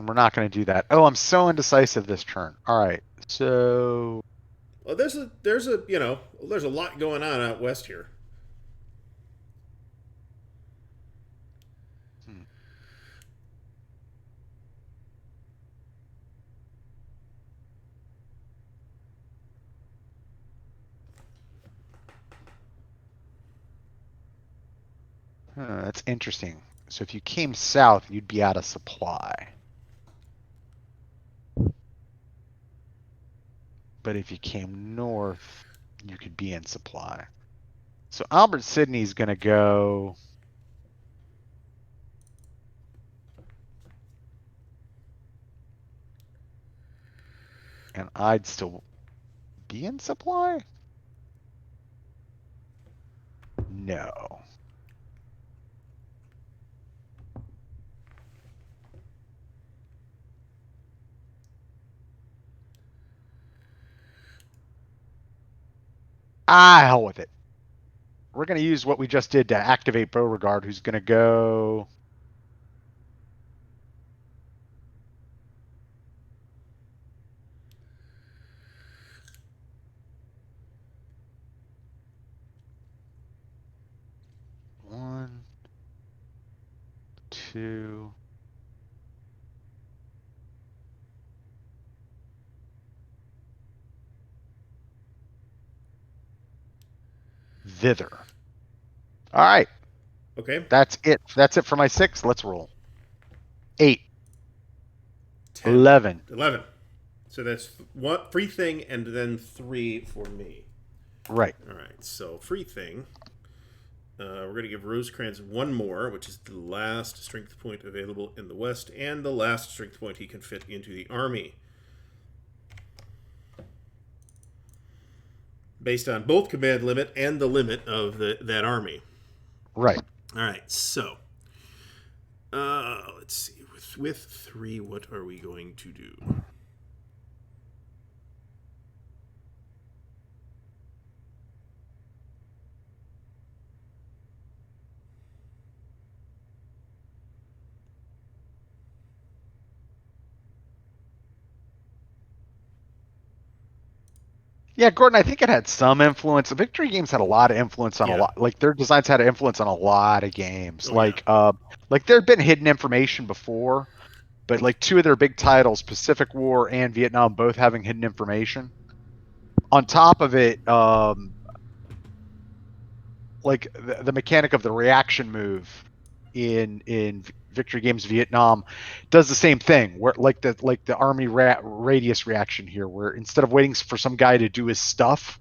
we're not going to do that. Oh, I'm so indecisive this turn. All right. So Well, there's a lot going on out west here. That's interesting. So if you came south, you'd be out of supply. But if you came north, you could be in supply. So Albert Sidney's going to go. And I'd still be in supply? No. Hell with it. We're going to use what we just did to activate Beauregard, who's going to go. One, two. Thither. All right. Okay. That's it. That's it for my 6. Let's roll. 8. 10. 11. 11. So that's one free thing and then 3 for me. Right. All right. So free thing. We're going to give Rosecrans 1 more, which is the last strength point available in the West and the last strength point he can fit into the army. Based on both command limit and the limit of that army. Right. All right. So let's see. With 3, what are we going to do? Yeah, Gordon, I think it had some influence. Victory Games had a lot of influence on a Yeah. lot. Like their designs had influence on a lot of games. Oh yeah. Like there had been hidden information before, but like two of their big titles, Pacific War and Vietnam, both having hidden information. On top of it, like the mechanic of the reaction move in Victory Games Vietnam does the same thing. Where like the army radius reaction here, where instead of waiting for some guy to do his stuff,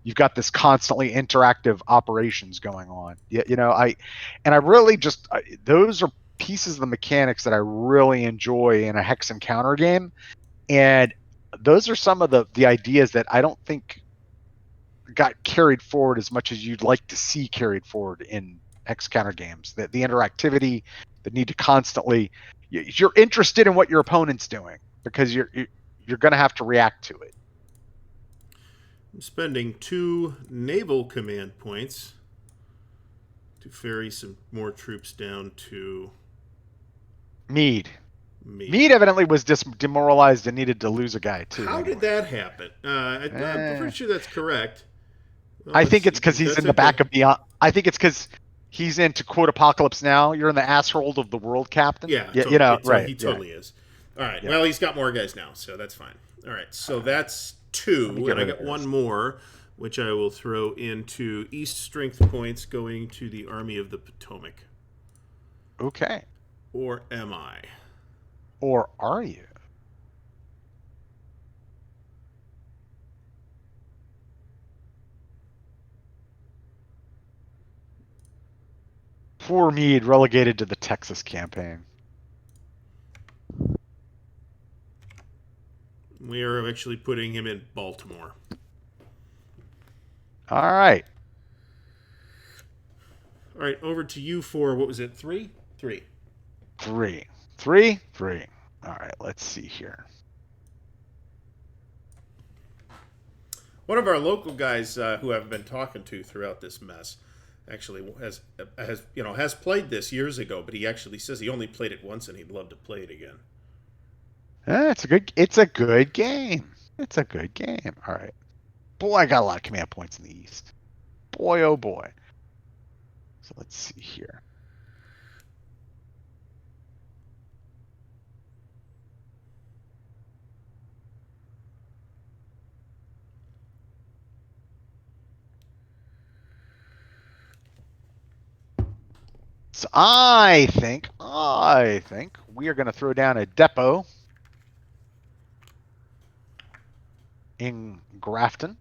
you've got this constantly interactive operations going on. You know, I really just those are pieces of the mechanics that I really enjoy in a hex and counter game, and those are some of the ideas that I don't think got carried forward as much as you'd like to see carried forward in hex counter games. That the interactivity, the need to constantly, you're interested in what your opponent's doing because you're going to have to react to it. I'm spending 2 naval command points to ferry some more troops down to Mead. Meade. Mead evidently was demoralized and needed to lose a guy too. How did Anyway, that happen? I'm pretty sure that's correct. Well, I let's think it's see. because he's That's in the okay. back of Beyond. I think it's because he's into quote apocalypse now. You're in the asshole of the world, Captain. Yeah, Yeah, you know, right? he Yeah, totally is. All right. yeah. Well, he's got more guys now, so that's fine. All right. So that's Let me 2, get and I rid of got one this. more, which I will throw into East strength points going to the Army of the Potomac. Okay. Or am I? Or are you? Poor Meade relegated to the Texas campaign. We are actually putting him in Baltimore. All right. All right, over to you for what was it? 3? 3. Three. Three. Three. All right. Let's see here. One of our local guys who I've been talking to throughout this mess actually has played this years ago, but he actually says he only played it once and he'd love to play it again. It's a good game. It's a good game. All right. Boy, I got a lot of command points in the East. Boy, oh boy. So let's see here. So I think we are going to throw down a depot in Grafton.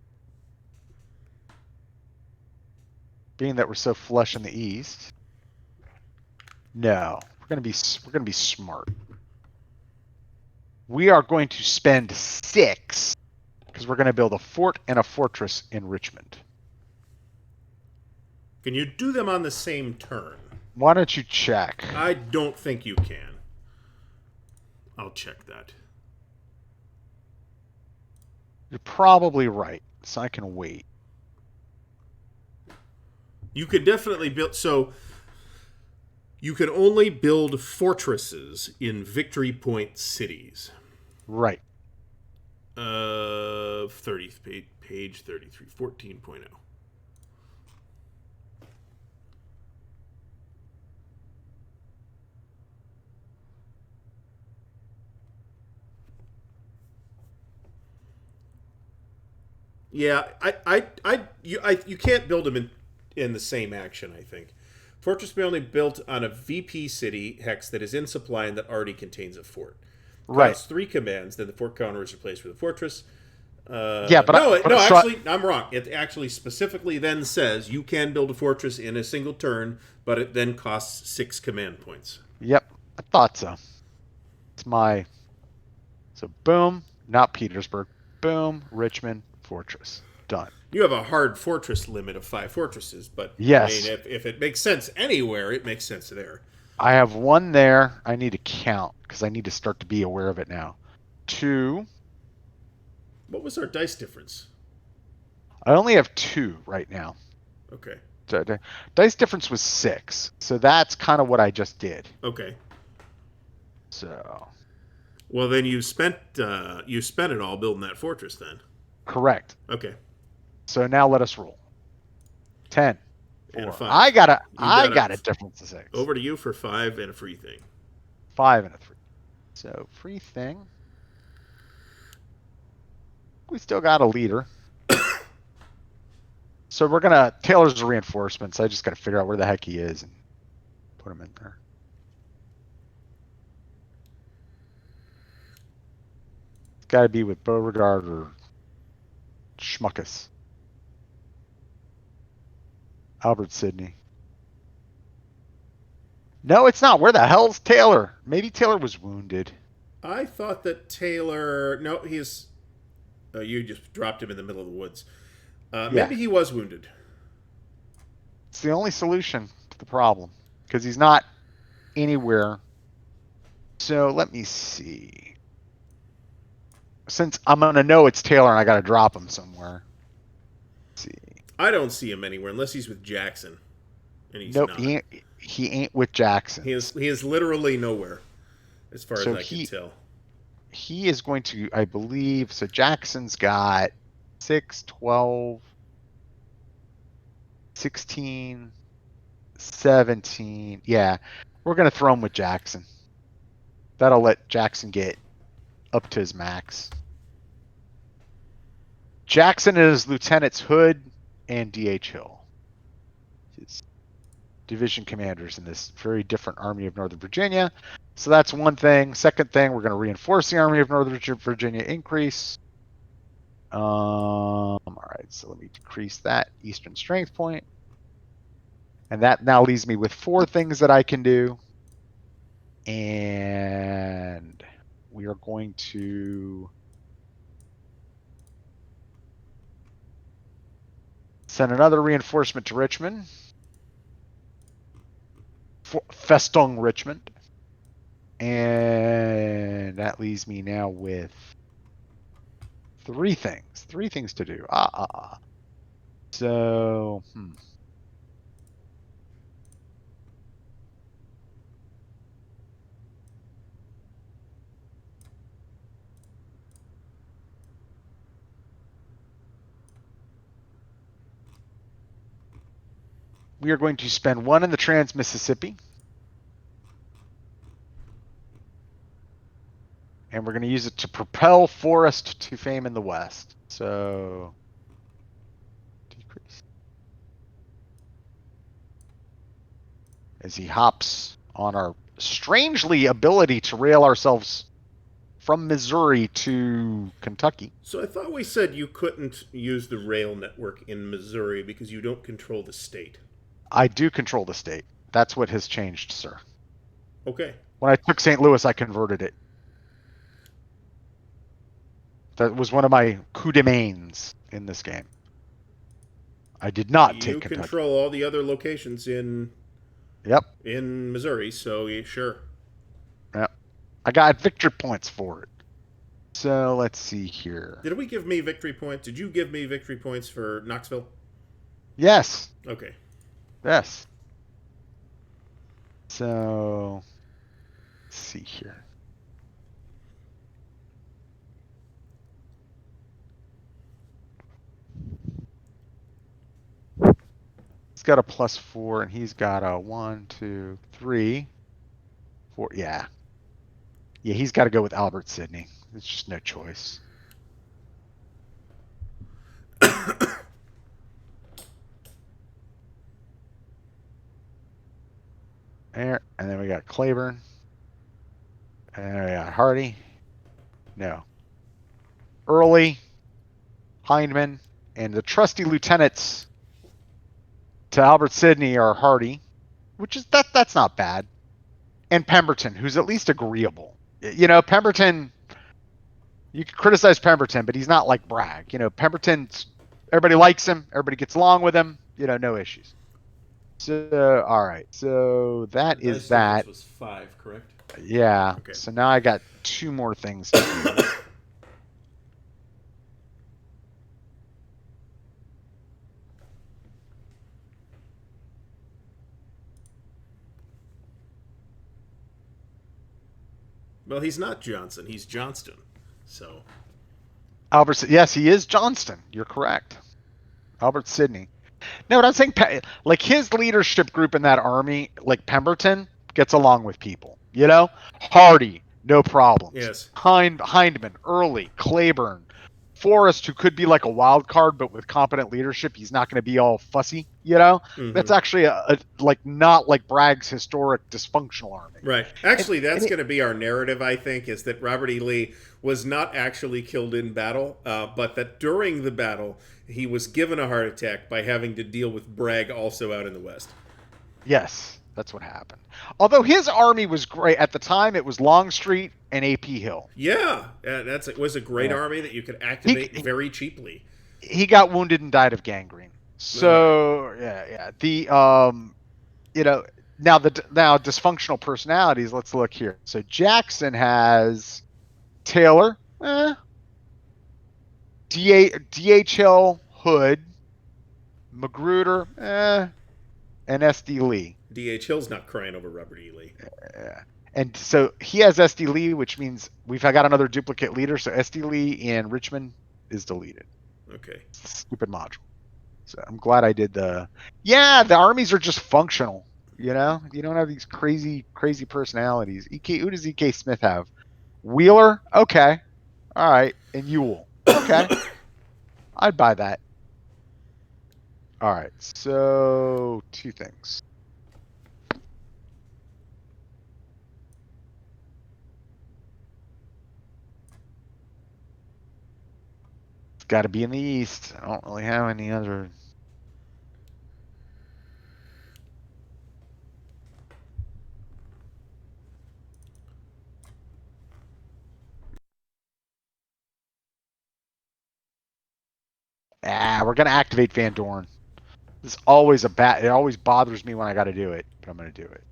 Being that we're so flush in the East. No, we're going to be smart. We are going to spend 6 because we're going to build a fort and a fortress in Richmond. Can you do them on the same turn? Why don't you check? I don't think you can. I'll check that. You're probably right, so I can wait. You could definitely build. So you can only build fortresses in victory point cities. Right. 30th page 33, 14.0. Yeah, you can't build them in the same action. I think fortress may only be built on a VP city hex that is in supply and that already contains a fort. Right. Costs 3 commands. Then the fort counter is replaced with a fortress. Yeah, but actually, I'm wrong. It actually specifically then says you can build a fortress in a single turn, but it then costs 6 command points. Yep, I thought so. It's my so boom, not Petersburg. Boom, Richmond fortress. Done. You have a hard fortress limit of 5 fortresses, but Yes. I mean, if it makes sense anywhere, it makes sense there. I have 1 there. I need to count because I need to start to be aware of it now. 2. What was our dice difference? I only have 2 right now. Okay. Dice difference was 6, so that's kind of what I just did. Okay. So. Well, then you spent it all building that fortress. Then. Correct. Okay. So now let us roll. 10, And a 4. 5. I got You got a difference of 6. over to you for 5 and a free thing. 5 and a 3. So free thing. We still got a leader. So we're gonna Taylor's reinforcements. I just got to figure out where the heck he is and put him in there. It's got to be with Beauregard or Schmuckus. Albert Sidney. No, it's not. Where the hell's Taylor? Maybe Taylor was wounded. I thought that Taylor. No, he's. You just dropped him in the middle of the woods. Yeah, Maybe he was wounded. it's the only solution to the problem because he's not anywhere. So let me see. Since I'm gonna know it's Taylor and I got to drop him somewhere. Let's see. I don't see him anywhere unless he's with Jackson, and he's Nope, not. he ain't with Jackson. He is literally nowhere, as far as So I can tell. he is going to, I believe. So Jackson's got 6, 12, 16, 17. Yeah, we're gonna throw him with Jackson. That'll let Jackson get up to his max. Jackson is Lieutenants Hood and D.H. Hill, his division commanders in this very different Army of Northern Virginia. So that's one thing. Second thing, we're going to reinforce the Army of Northern Virginia increase. All right, so let me decrease that Eastern Strength point. And that now leaves me with 4 things that I can do. And we are going to send another reinforcement to Richmond. Festung Richmond. And that leaves me now with 3 things. 3 things to do. So, we are going to spend 1 in the Trans-Mississippi. And we're going to use it to propel Forrest to fame in the West. So, decrease. As he hops on our strangely ability to rail ourselves from Missouri to Kentucky. So I thought we said you couldn't use the rail network in Missouri because you don't control the state. I do control the state. That's what has changed, sir. Okay. When I took St. Louis, I converted it. That was one of my coup de mains in this game. I did not You take Kentucky. control all the other locations in Yep. Missouri, so yeah, sure. Yep. I got victory points for it. So let's see here. Did we give me victory points? Did you give me victory points for Knoxville? Yes. Okay. Yes. So let's see here. He's got a +4 and he's got a 1, 2, 3, 4. Yeah. Yeah, he's got to go with Albert Sidney. There's just no choice. There, and then we got Claiborne. And we got Hardy. No. Early, Hindman, and the trusty lieutenants to Albert Sidney are Hardy, which is that's not bad. And Pemberton, who's at least agreeable. You know, Pemberton, you can criticize Pemberton, but he's not like Bragg. You know, Pemberton's, everybody likes him, everybody gets along with him, you know, no issues. So, all right. So that The is dice that. difference was 5, correct? Yeah. Okay. So now I got 2 more things to do. Well, he's not Johnson. He's Johnston. So Albert, yes, he is Johnston. You're correct. Albert Sidney. No, what I'm saying, like his leadership group in that army, like Pemberton, gets along with people. You know, Hardy, no problems. Yes. Hindman, Early, Claiborne, Forrest, who could be like a wild card, but with competent leadership, he's not going to be all fussy. You know, Mm-hmm. that's actually a like not like Bragg's historic dysfunctional army. Right. And, Actually, that's and it, going to be our narrative, I think, is that Robert E. Lee was not actually killed in battle, but that during the battle, he was given a heart attack by having to deal with Bragg also out in the West. yes, that's what happened. Although his army was great at the time, it was Longstreet and A.P. Hill. Yeah, it was a great Yeah. army that you could He activate very cheaply. he got wounded and died of gangrene. All right. So yeah. The you know, now dysfunctional personalities. Let's look here. So Jackson has Taylor, DHL Hood, Magruder, and SD Lee. D.H. Hill's not crying over Robert E. Lee. And so he has SD Lee, which means we've got another duplicate leader. So SD Lee in Richmond is deleted. Okay. Stupid module. So I'm glad I did the. Yeah, the armies are just functional. You know, you don't have these crazy personalities. Who does EK Smith have? Wheeler. Okay. All right. And Ewell. Okay. I'd buy that. All right. So two things. It's got to be in the East. I don't really have any other. We're gonna activate Van Dorn. This is always it always bothers me when I got to do it, but I'm gonna do it.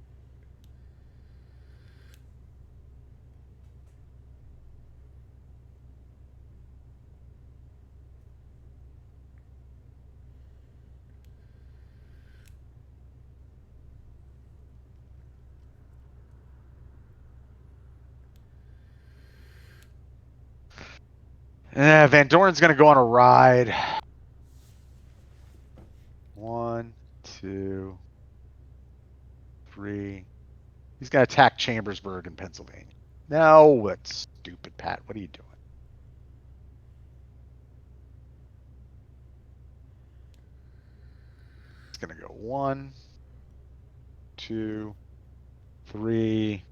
Van Dorn's gonna go on a ride. 1, 2, 3. He's gonna attack Chambersburg in Pennsylvania. No, what stupid Pat? What are you doing? It's gonna go 1, 2, 3.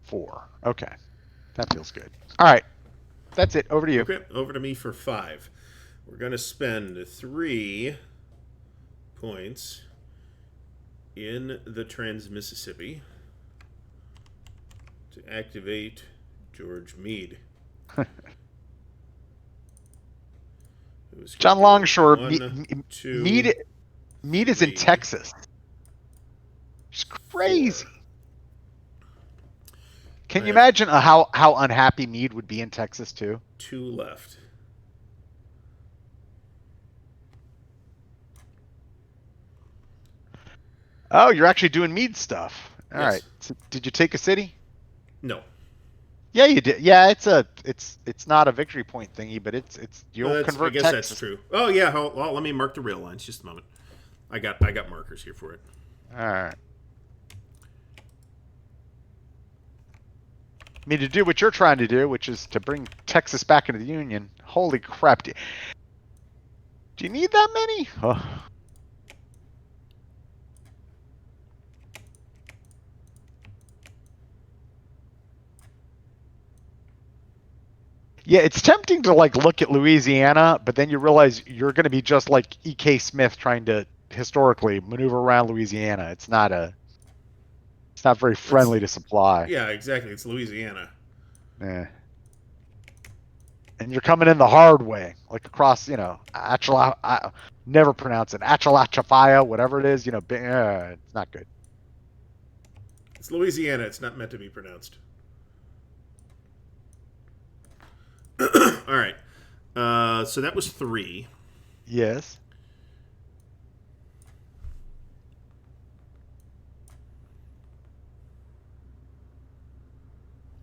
Four. Okay. That feels good. All right. That's it. Over to you. Okay, over to me for 5. We're going to spend 3 points in the Trans-Mississippi to activate George Meade. John Longshore. One, two, Meade is in three. Texas. It's crazy. 4. Can you imagine how unhappy Meade would be in Texas too? 2 left. Oh, you're actually doing Meade stuff. All Yes. right. So did you take a city? No. Yeah, you did. Yeah, it's not a victory point thingy, but it's you'll convert I guess Texas. that's true. Oh yeah. Well, let me mark the rail lines. Just a moment. I got markers here for it. All right. I mean, to do what you're trying to do, which is to bring Texas back into the Union. Holy crap. Do you need that many? Oh. Yeah, it's tempting to like look at Louisiana, but then you realize you're going to be just like E.K. Smith trying to historically maneuver around Louisiana. It's not very friendly to supply. Yeah, exactly. It's Louisiana. Yeah. And you're coming in the hard way, like across, never pronounce it, Appalachia, whatever it is, it's not good. It's Louisiana. It's not meant to be pronounced. So that was 3. Yes.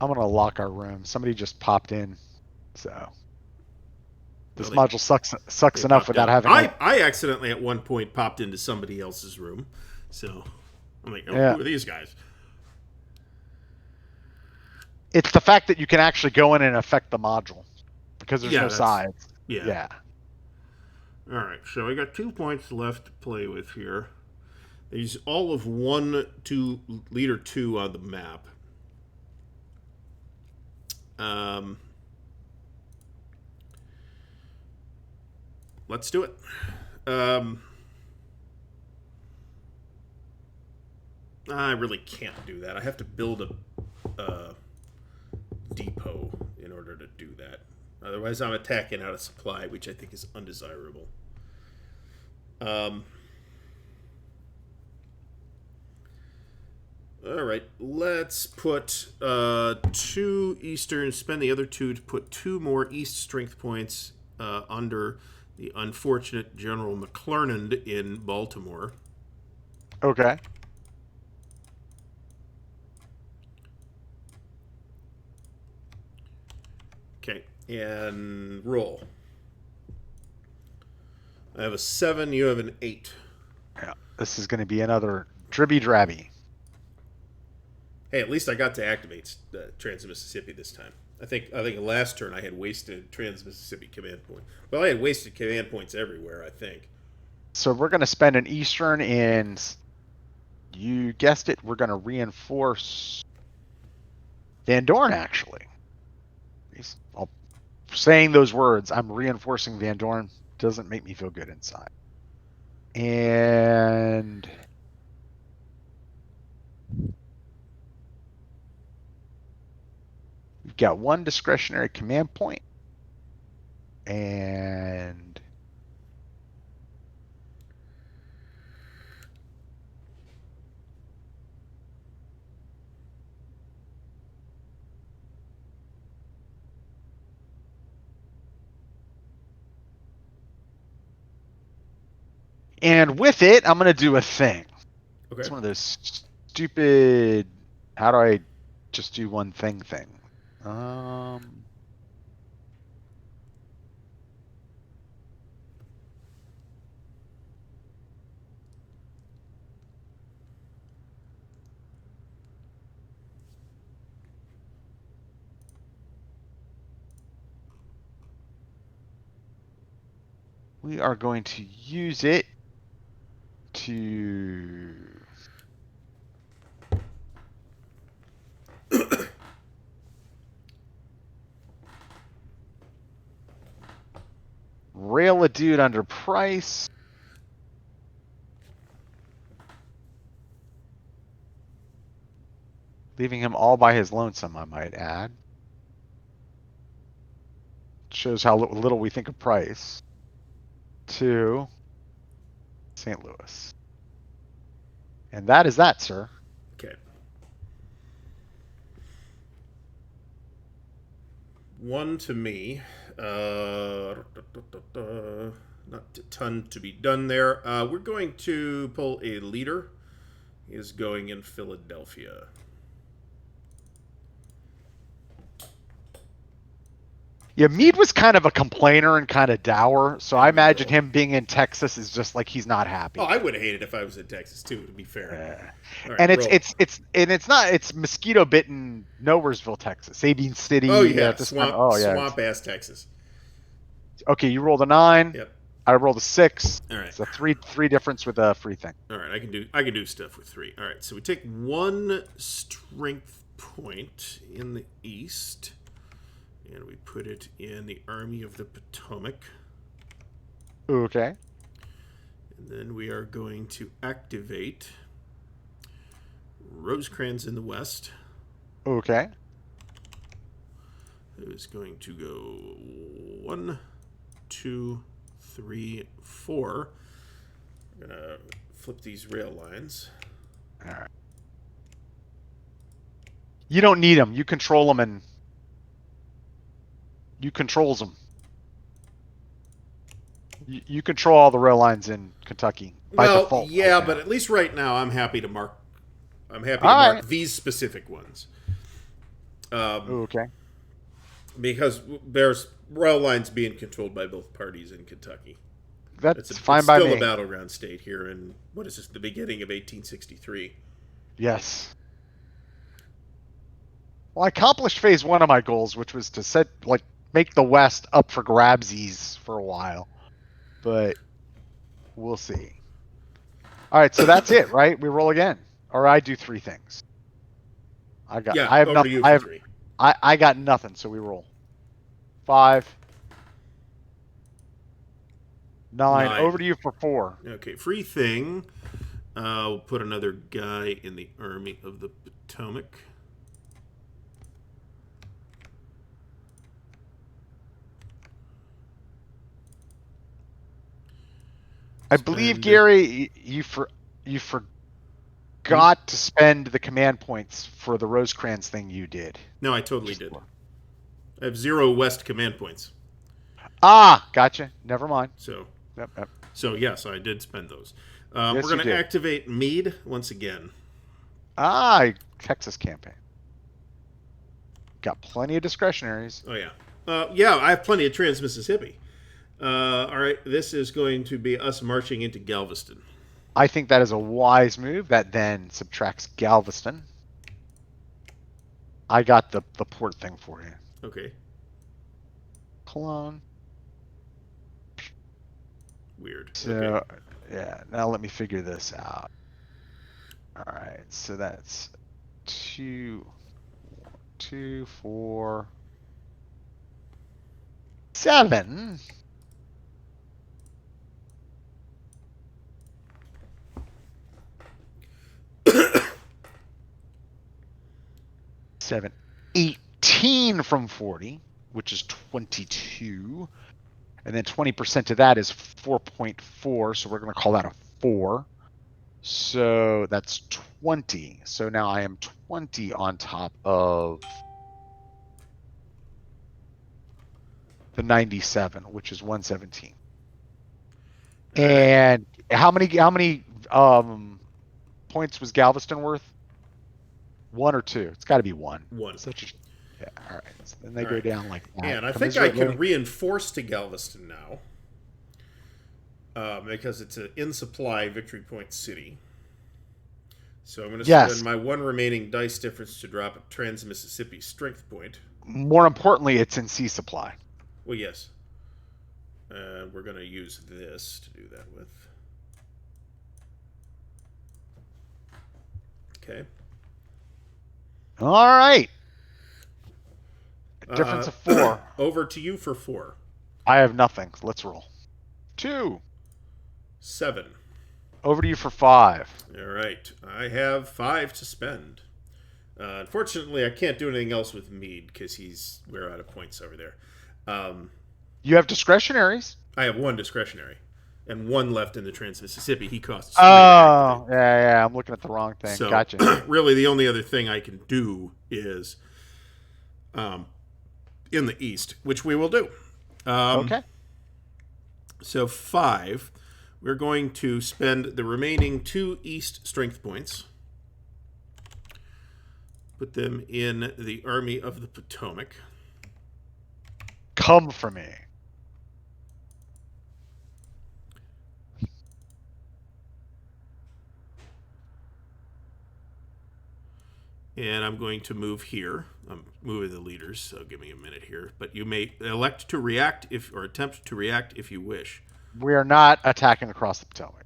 I'm gonna lock our room. Somebody just popped in, so this Well, module sucks they enough popped without out. having like. I accidentally at one point popped into somebody else's room. So I'm like, oh, Yeah. who are these guys? It's the fact that you can actually go in and affect the module because there's Yeah, no sides. yeah. Yeah. All right, so I got 2 points left to play with here. There's all of 1, 2, leader 2 on the map. Let's do it. I really can't do that. I have to build a depot in order to do that. Otherwise, I'm attacking out of supply, which I think is undesirable. All right, let's put 2 Eastern, spend the other 2 to put 2 more East strength points under the unfortunate General McClernand in Baltimore. Okay. Okay, and roll. I have a 7, you have an 8. Yeah. This is going to be another dribby drabby. Hey, at least I got to activate Trans-Mississippi this time. I think last turn I had wasted Trans-Mississippi command point. Well, I had wasted command points everywhere, I think. So we're going to spend an Eastern and you guessed it, we're going to reinforce Van Dorn, actually. Saying those words, I'm reinforcing Van Dorn, doesn't make me feel good inside. And we've got 1 discretionary command point. And with it, I'm going to do a thing. Okay. It's one of those stupid, how do I just do one thing? We are going to use it to rail a dude under price. Leaving him all by his lonesome, I might add. Shows how little we think of price. To St. Louis. And that is that, sir. Okay. 1 to me. Not a ton to be done there. We're going to pull a leader. He is going in Philadelphia. Yeah, Meade was kind of a complainer and kind of dour, so I imagine Reroll. him being in Texas is just like he's not happy. Oh, I would have hated if I was in Texas too, to be fair. All right, And roll. it's mosquito bitten Nowheresville, Texas. Sabine City. Oh yeah, swamp ass Texas. Okay, you rolled a 9. Yep. I rolled a 6. All right. It's a three difference with a free thing. All right, I can do stuff with 3. All right, so we take 1 strength point in the east, and we put it in the Army of the Potomac. Okay. And then we are going to activate Rosecrans in the west. Okay. Who is going to go 1, 2, 3, 4. I'm gonna flip these rail lines. All right. You don't need them. You control them, and you controls them. You control all the rail lines in Kentucky by Well, default. yeah, right but now. at least right now, I'm happy to mark. I'm happy to All mark right. these specific ones Ooh, okay. because there's rail lines being controlled by both parties in Kentucky. That's It's fine by still a me. battleground state here in what is this? The beginning of 1863. Yes. Well, I accomplished phase one of my goals, which was to make the West up for grabsies for a while, but we'll see. All right, so that's it, right? We roll again, or I do three things. Yeah, I have over not, to you for three. I got nothing, so we roll 5, 9. 9. Over to you for 4. Okay, free thing. We'll put another guy in the Army of the Potomac. I believe, Spend. Gary, you forgot to spend the command points for the Rosecrans thing you did. No, I totally did. I have 0 West command points. Ah, gotcha. Never mind. So, Yep. yes, I did spend those. Yes, we're you going to did. activate Meade once again. Texas campaign. Got plenty of discretionaries. Oh yeah, yeah. I have plenty of Trans Mississippi. All right, this is going to be us marching into Galveston. I think that is a wise move. That then subtracts Galveston. I got the port thing for you. Okay. Cologne. Weird. So, Okay. yeah, now let me figure this out. All right, so that's 2, 4, 7. Seven, 18 from 40, which is 22. And then 20% of that is 4.4. So we're going to call that a 4. So that's 20. So now I am 20 on top of the 97, which is 117. All right. And how many points was Galveston worth? 1 or 2? It's got to be 1. One. Yeah. All right. So then they All go right. down like that. And I think I can reinforce to Galveston now because it's an in supply victory point city. So I'm going to spend my 1 remaining dice difference to drop a Trans Mississippi strength point. More importantly, it's in sea supply. Well, yes. We're going to use this to do that with. Okay. All right. Difference of 4. Over to you for 4. I have nothing. Let's roll. 2. 7. Over to you for 5. All right. I have 5 to spend. Unfortunately, I can't do anything else with Meade because we're out of points over there. You have discretionaries. I have 1 discretionary and 1 left in the Trans Mississippi. He costs 3 Oh, yeah. I'm looking at the wrong thing. So, gotcha. really, the only other thing I can do is in the east, which we will do. Okay. So 5. We're going to spend the remaining 2 east strength points. Put them in the Army of the Potomac. Come for me. And I'm going to move here. I'm moving the leaders, so give me a minute here. But you may elect to react or attempt to react if you wish. We are not attacking across the Potomac.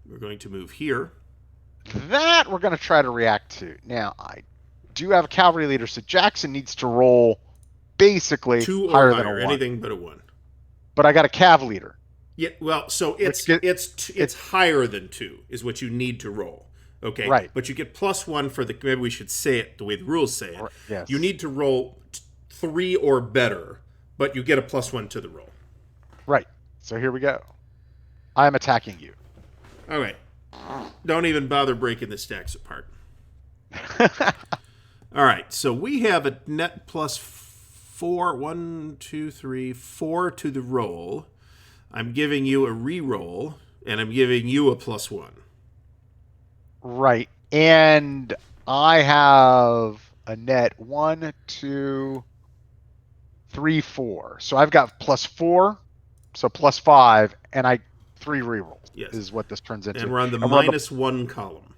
We're going to move here. That we're going to try to react to. Now, I do have a cavalry leader, so Jackson needs to roll basically 2 or higher higher, than a 1. anything but a 1. But I got a cav leader. Yeah, well, so it's higher than 2 is what you need to roll. Okay, right? But you get +1 for the. Maybe we should say it the way the rules say it. Yes. You need to roll 3 or better, but you get a +1 to the roll. Right. So here we go. I am attacking you. All right. Don't even bother breaking the stacks apart. All right, so we have a net plus 4. 1, 2, 3, 4 to the roll. I'm giving you a re-roll, and I'm giving you a +1. Right. And I have a net 1, 2, 3, 4. So I've got +4, so +5, and I 3 rerolls Yes. is what this turns into. And we're on the And we're on the -1 column.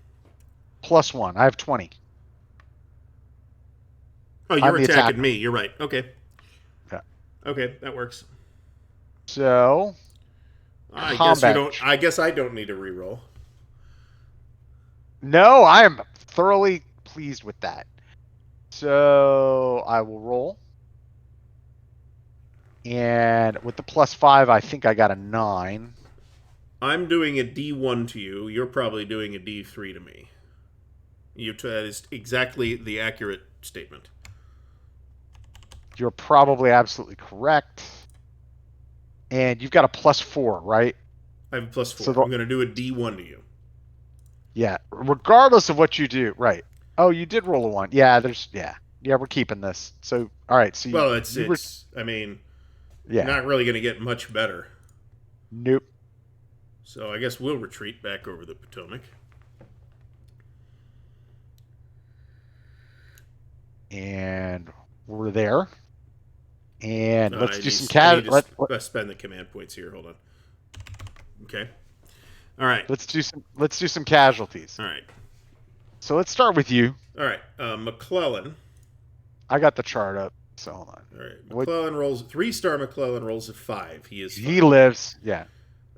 +1. I have 20. Oh, I'm you're the attacking attacker. me. You're right. Okay. Yeah. Okay, that works. So I guess you combat. don't. I guess I don't need a reroll. No, I am thoroughly pleased with that. So I will roll. And with the +5, I think I got a 9. I'm doing a D1 to you. You're probably doing a D3 to me. That is exactly the accurate statement. You're probably absolutely correct. And you've got a +4, right? I have a +4. So I'm going to do a D1 to you. yeah, regardless of what you do, right? Oh, you did roll a 1. Yeah, we're keeping this. So all right, so Well, it's. I mean, yeah, not really going to get much better. nope. So I guess we'll retreat back over the Potomac. And we're there. And let's do some I need cat. to spend the command points here. Hold on. Okay. All right. Let's do some casualties. All right. So let's start with you. All right. McClellan. I got the chart up. So hold on. All right. McClellan rolls 3-star. McClellan rolls a 5. He is fine. He lives. Yeah.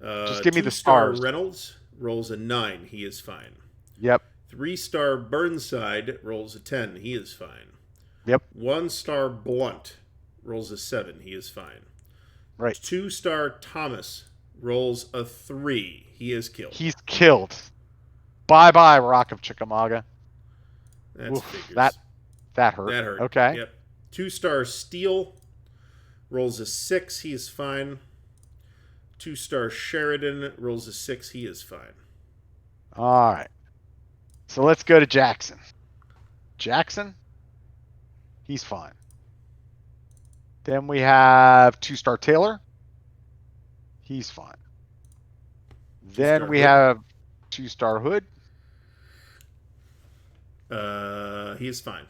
Just give me the 2-star stars. Reynolds rolls a 9. He is fine. Yep. 3-star Burnside rolls a 10. He is fine. Yep. 1-star Blunt rolls a 7. He is fine. Right. 2-star Thomas rolls a 3. He is killed. He's killed. Bye-bye, Rock of Chickamauga. That's Oof, figures. that hurt. That hurt. Okay. Yep. 2-star Steele rolls a 6. He is fine. 2-star Sheridan rolls a 6. He is fine. All right. So let's go to Jackson. Jackson? He's fine. Then we have 2-star Taylor. He's fine. Then we have 2-star Hood. He is fine.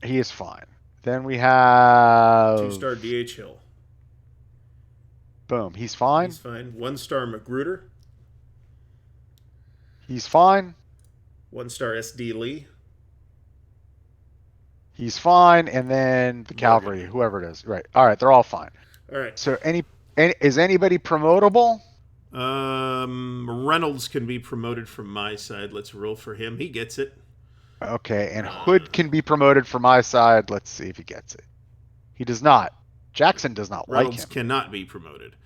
He is fine. Then we have 2-star DH Hill. Boom. He's fine. He's fine. 1-star Magruder. He's fine. 1-star SD Lee. He's fine. And then the cavalry, whoever it is. Right. All right. They're all fine. All right. So is anybody promotable? Reynolds can be promoted from my side. Let's roll for him. He gets it. Okay. And Hood can be promoted from my side. Let's see if he gets it. He does not. Jackson does not Reynolds like him. Cannot be promoted.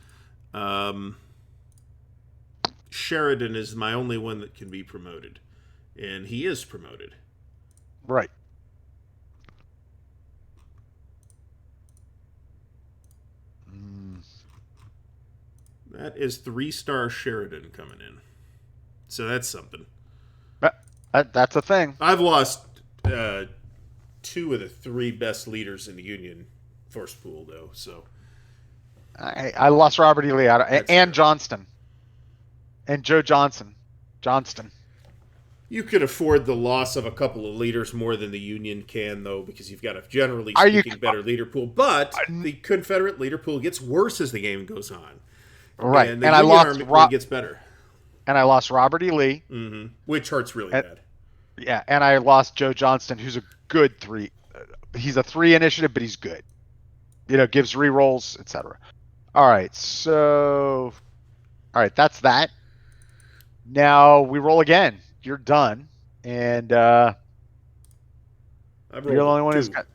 Sheridan is my only one that can be promoted. And he is promoted. Right. That is 3-star Sheridan coming in. So that's something. That's a thing. I've lost 2 of the 3 best leaders in the Union force pool, though. So I lost Robert E. Lee and Johnston. And Joe Johnston. you could afford the loss of a couple of leaders more than the Union can, though, because you've got a generally speaking better leader pool. But the Confederate leader pool gets worse as the game goes on. Right. And the Union Army pool gets better. And I lost Robert E. Lee. Mm-hmm. Which hurts really bad. Yeah, and I lost Joe Johnston, who's a good 3. He's a 3 initiative, but he's good. Gives rerolls, etc. All right, that's that. Now we roll again. You're done, and you're the only one who's got.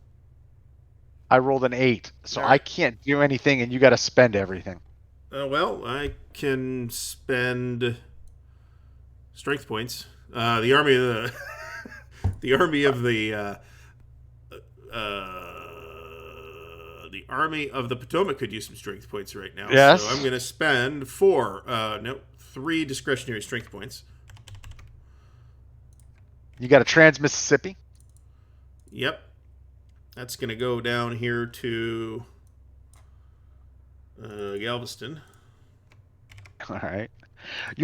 I rolled an 8, so I can't do anything, and you got to spend everything. Well, I can spend strength points. The army of the the army of the Potomac could use some strength points right now. Yes. So I'm going to spend 3 discretionary strength points. You got a Trans-Mississippi. Yep. That's going to go down here to Galveston. All right.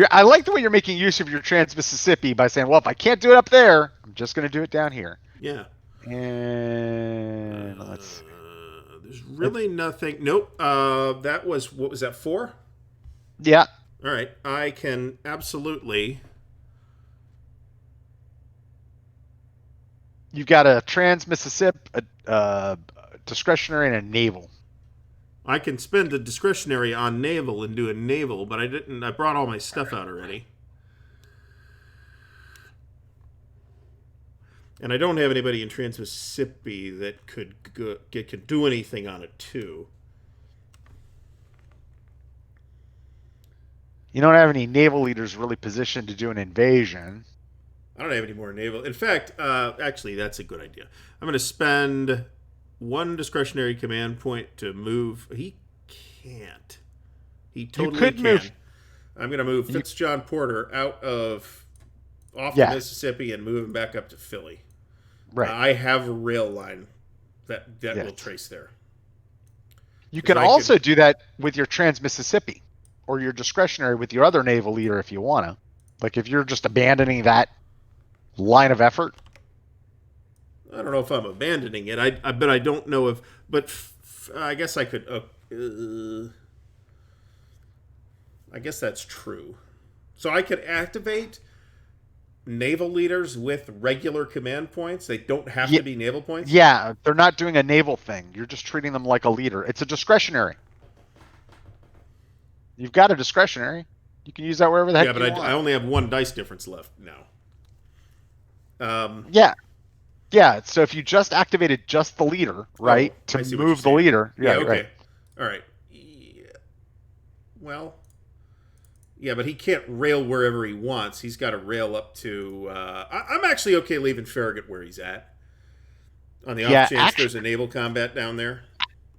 I like the way you're making use of your Trans-Mississippi by saying, well, if I can't do it up there, I'm just going to do it down here. Yeah. And let's. There's really nothing. Nope. That was, what was that, 4? Yeah. All right. I can absolutely. You've got a Trans-Mississippi, a discretionary, and a naval. I can spend the discretionary on naval and do a naval, but I didn't. I brought all my stuff out already. And I don't have anybody in Trans-Mississippi that could do anything on it, too. You don't have any naval leaders really positioned to do an invasion. I don't have any more naval. In fact, actually, that's a good idea. I'm going to spend 1 discretionary command point to move. He can't. He totally can. Move. I'm going to move Fitzjohn Porter off the Mississippi and move him back up to Philly. Right. I have a rail line that will trace there. You can also do that with your Trans-Mississippi or your discretionary with your other naval leader if you want to. Like if you're just abandoning that line of effort. I don't know if I'm abandoning it. But I don't know if. But I guess I could. I guess that's true. So I could activate naval leaders with regular command points. They don't have to be naval points. Yeah, they're not doing a naval thing. You're just treating them like a leader. It's a discretionary. You've got a discretionary. You can use that wherever the heck you want. Yeah, but I only have 1 dice difference left now. Yeah. So if you just activated just the leader, right, to move the leader. Yeah. Okay. Right. All right. Yeah. Well. Yeah, but he can't rail wherever he wants. He's got to rail up to. I'm actually okay leaving Farragut where he's at. On the off chance there's a naval combat down there.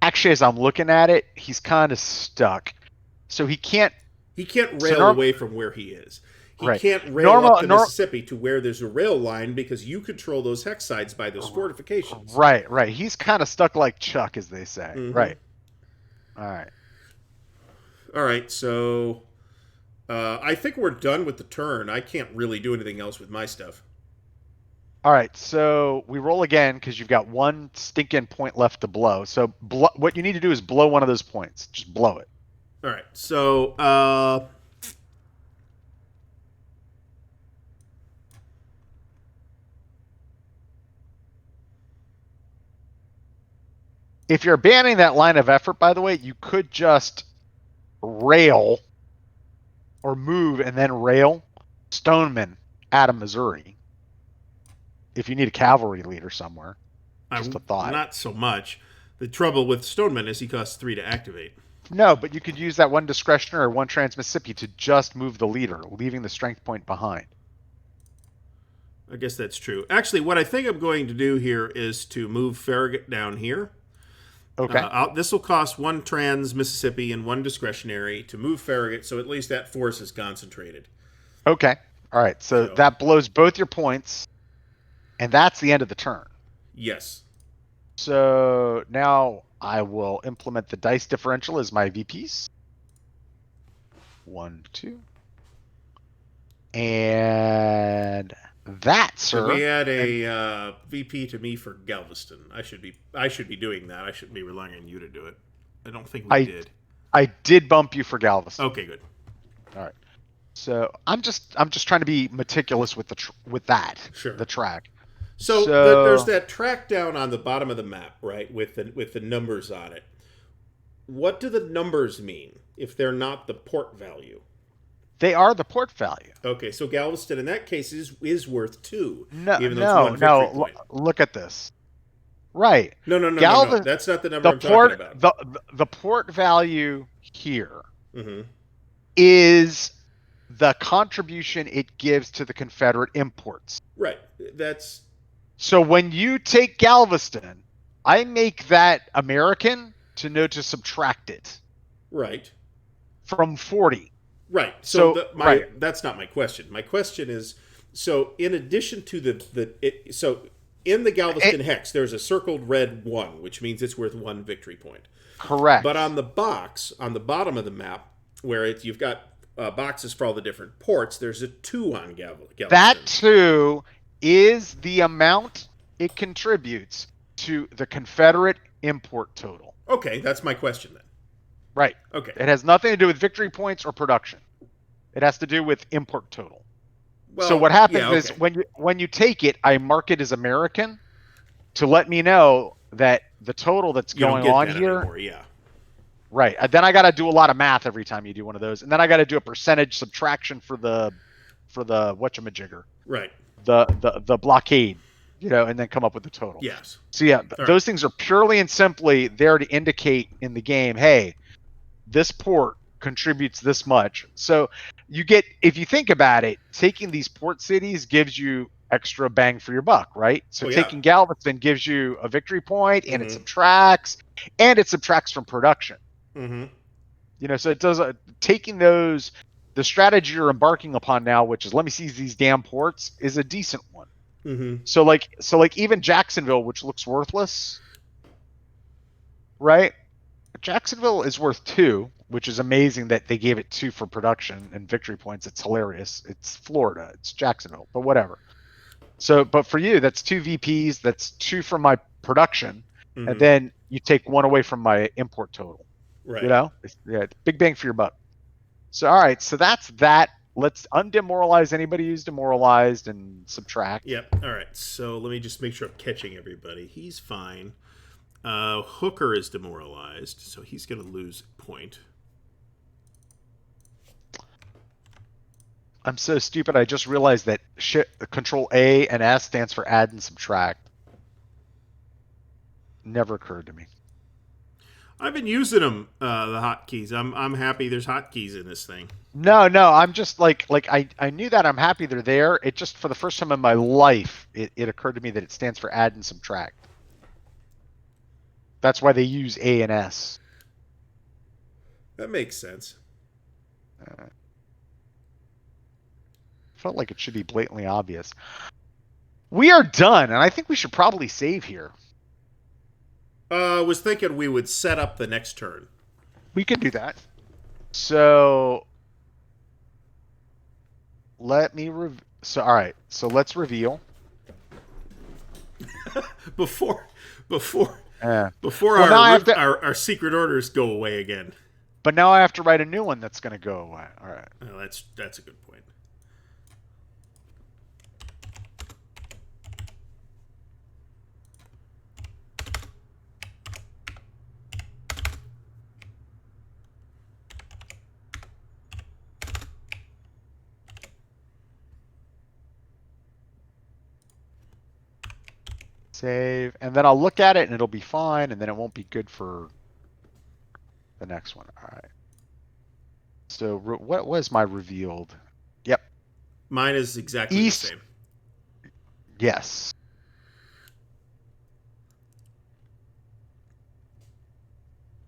Actually, as I'm looking at it, he's kind of stuck. So he can't. He can't rail away from where he is. He can't rail up the Mississippi to where there's a rail line because you control those hex sides by those fortifications. Right. He's kind of stuck like Chuck, as they say. Mm-hmm. Right. All right. So I think we're done with the turn. I can't really do anything else with my stuff. All right. So we roll again because you've got 1 stinking point left to blow. So what you need to do is blow one of those points. Just blow it. All right. So if you're abandoning that line of effort, by the way, you could just rail or move and then rail Stoneman out of Missouri. If you need a cavalry leader somewhere. Just a thought. Not so much. The trouble with Stoneman is he costs 3 to activate. No, but you could use that 1 discretionary or 1 Trans-Mississippi to just move the leader, leaving the strength point behind. I guess that's true. Actually, what I think I'm going to do here is to move Farragut down here. Okay. This will cost 1 Trans-Mississippi and 1 discretionary to move Farragut, so at least that force is concentrated. Okay. All right. So that blows both your points, and that's the end of the turn. Yes. So now I will implement the dice differential as my VPs. 1, 2. And that, sir. So we add a VP to me for Galveston. I should be doing that. I shouldn't be relying on you to do it. I don't think we did. I did bump you for Galveston. Okay, good. All right. So I'm just trying to be meticulous with the track. So there's that track down on the bottom of the map, right, with the numbers on it. What do the numbers mean if they're not the port value? They are the port value. Okay, so Galveston in that case is worth 2. No, even though it's 1 victory point. Look at this. Right. No. That's not the number I'm talking about. The port value here is the contribution it gives to the Confederate imports. Right. So when you take Galveston, I make that American to subtract it. Right. From 40. Right. So that's not my question. My question is So in addition to so in the Galveston hex, there's a circled red 1, which means it's worth 1 victory point. But Correct. on the box on the bottom of the map, where you've got boxes for all the different ports, there's a 2 on Galveston. That too is the amount it contributes to the Confederate import total. Okay, that's my question then. Right. Okay. It has nothing to do with victory points or production. It has to do with import total. Well, so what happens yeah, okay. is when you take it, I mark it as American to let me know that the total that's you don't going get on that here. Anymore, yeah. Right. Then I got to do a lot of math every time you do one of those, and then I got to do a percentage subtraction for the whatchamajigger. Right. The blockade, and then come up with the total. Yes. So yeah, All those things are purely and simply there to indicate in the game, hey, this port contributes this much. So you get, if you think about it, taking these port cities gives you extra bang for your buck, right? So taking Galveston gives you a victory point, and it subtracts from production. So it does taking those. The strategy you're embarking upon now, which is let me seize these damn ports, is a decent one. So like even Jacksonville, which looks worthless, right? Jacksonville is worth 2, which is amazing that they gave it 2 for production and victory points. It's hilarious. It's Florida. It's Jacksonville, but whatever. So, but for you, that's 2 VPs. That's 2 from my production, and then you take 1 away from my import total. Right. It's big bang for your buck. So, all right. So that's that. Let's undemoralize anybody who's demoralized and subtract. Yep. All right. So let me just make sure I'm catching everybody. He's fine. Hooker is demoralized, so he's going to lose a point. I'm so stupid. I just realized that Control A and S stands for add and subtract. Never occurred to me. I've been using them, the hotkeys. I'm happy there's hotkeys in this thing. No, I'm just like I knew that. I'm happy they're there. It just, for the first time in my life, it occurred to me that it stands for add and subtract. That's why they use A and S. That makes sense. Felt like it should be blatantly obvious. We are done, and I think we should probably save here. I was thinking we would set up the next turn. We can do that. So let me all right. So let's reveal. before well, our secret orders go away again. But now I have to write a new one that's going to go away. All right. Well, that's a good point. Save, and then I'll look at it and it'll be fine, and then it won't be good for the next one. All right. So what was my revealed? Yep. Mine is exactly East. The same. Yes.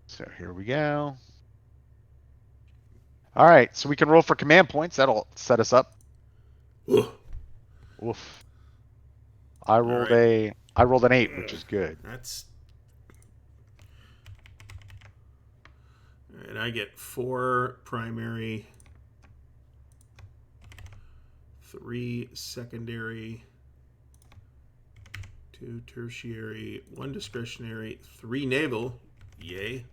So here we go. All right, so we can roll for command points. That'll set us up. Ugh. Oof. I rolled an 8, which is good. And I get 4 primary, 3 secondary, 2 tertiary, 1 discretionary, 3 naval. Yay.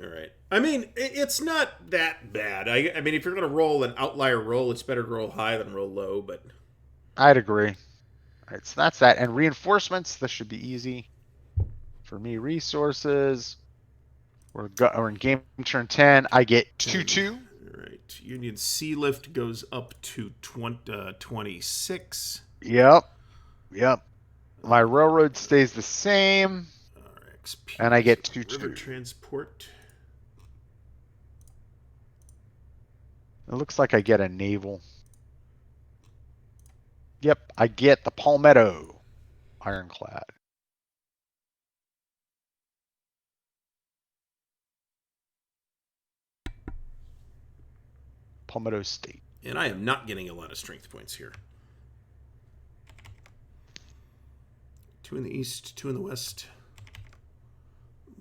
All right. I mean, it's not that bad. I mean, if you're going to roll an outlier roll, it's better to roll high than roll low, but I'd agree. All right, so that's that. And reinforcements, this should be easy. For me, resources. We're in game turn 10. I get 2-2. All right. Union Sea Lift goes up to 26. Yep. My railroad stays the same. RXP, and I get 2-2. River transport. It looks like I get a naval. Yep, I get the Palmetto ironclad. Palmetto State. And I am not getting a lot of strength points here. 2 in the east, 2 in the west.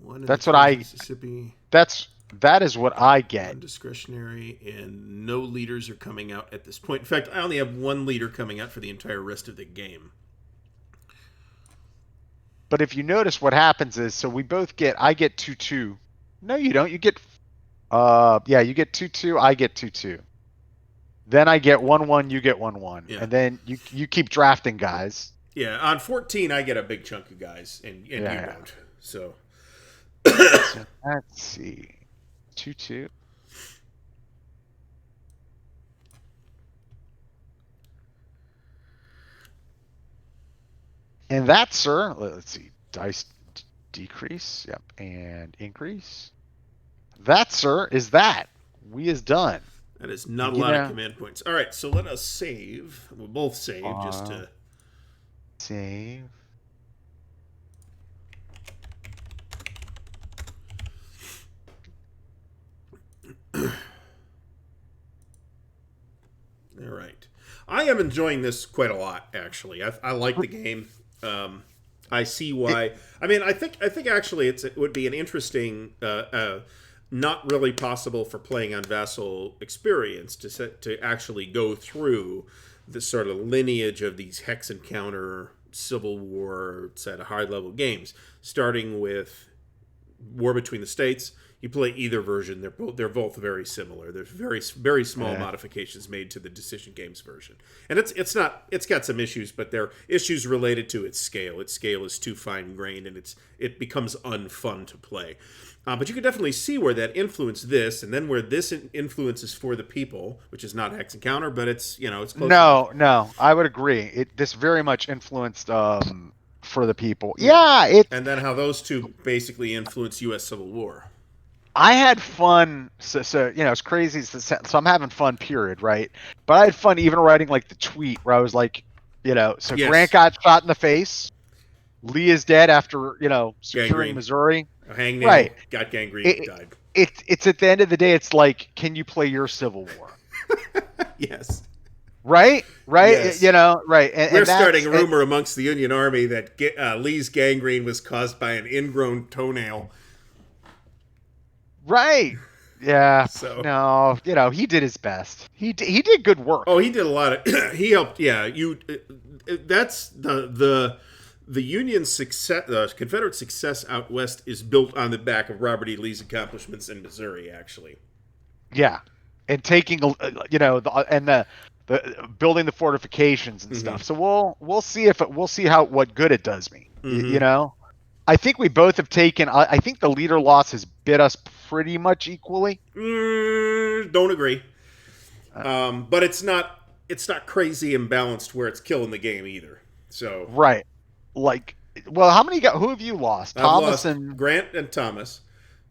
1 in That's the what I. Mississippi. That is what I get. Undiscretionary, and no leaders are coming out at this point. In fact, I only have 1 leader coming out for the entire rest of the game. But if you notice, what happens is, so we both get. I get 2-2. No, you don't. You get. Yeah, you get 2-2. I get 2-2. Then I get 1-1. You get 1-1. Yeah. And then you keep drafting guys. Yeah, on 14, I get a big chunk of guys, and you Yeah. don't. So So let's see. 2-2. And that, sir, let's see. Dice decrease. Yep. And increase. That, sir, is that. We is done. that is not a lot of command points. All right, so let us save. We'll both save just to... Save. All right. I am enjoying this quite a lot, actually. I like the game. I see why. I mean, I think actually it would be an interesting, not really possible for playing on Vassal experience to actually go through the sort of lineage of these hex encounter, Civil War set of high level games, starting with War Between the States. You play either version; they're both very similar. There's very small modifications made to the Decision Games version, and it's got some issues, but they're issues related to its scale. Its scale is too fine grained, and it becomes unfun to play. But you can definitely see where that influenced this, and then where this influences For the People, which is not Hex Encounter, but it's close. No, I would agree. This very much influenced For the People. Yeah, and then how those two basically influence U.S. Civil War. I had fun. So it's crazy. So I'm having fun, period, right? But I had fun even writing like the tweet where I was like, so Yes. Grant got shot in the face. Lee is dead after securing Gangrene. Missouri. A hangnail Right. got gangrene, died. It's at the end of the day, it's like, can you play your Civil War? Yes. Right. Yes. Right. We're starting a rumor amongst the Union Army that Lee's gangrene was caused by an ingrown toenail. Right. Yeah. So No, he did his best. He did good work. Oh, he did a lot of. He helped. Yeah, that's the Union's success. The Confederate success out west is built on the back of Robert E. Lee's accomplishments in Missouri. Actually. Yeah, and taking the building the fortifications and stuff. So we'll see what good it does me. I think we both have taken. I think the leader loss has bit us pretty much equally. Don't agree. But it's not crazy imbalanced where it's killing the game either. So right, like, well, who have you lost? I've Thomas lost and Grant and Thomas,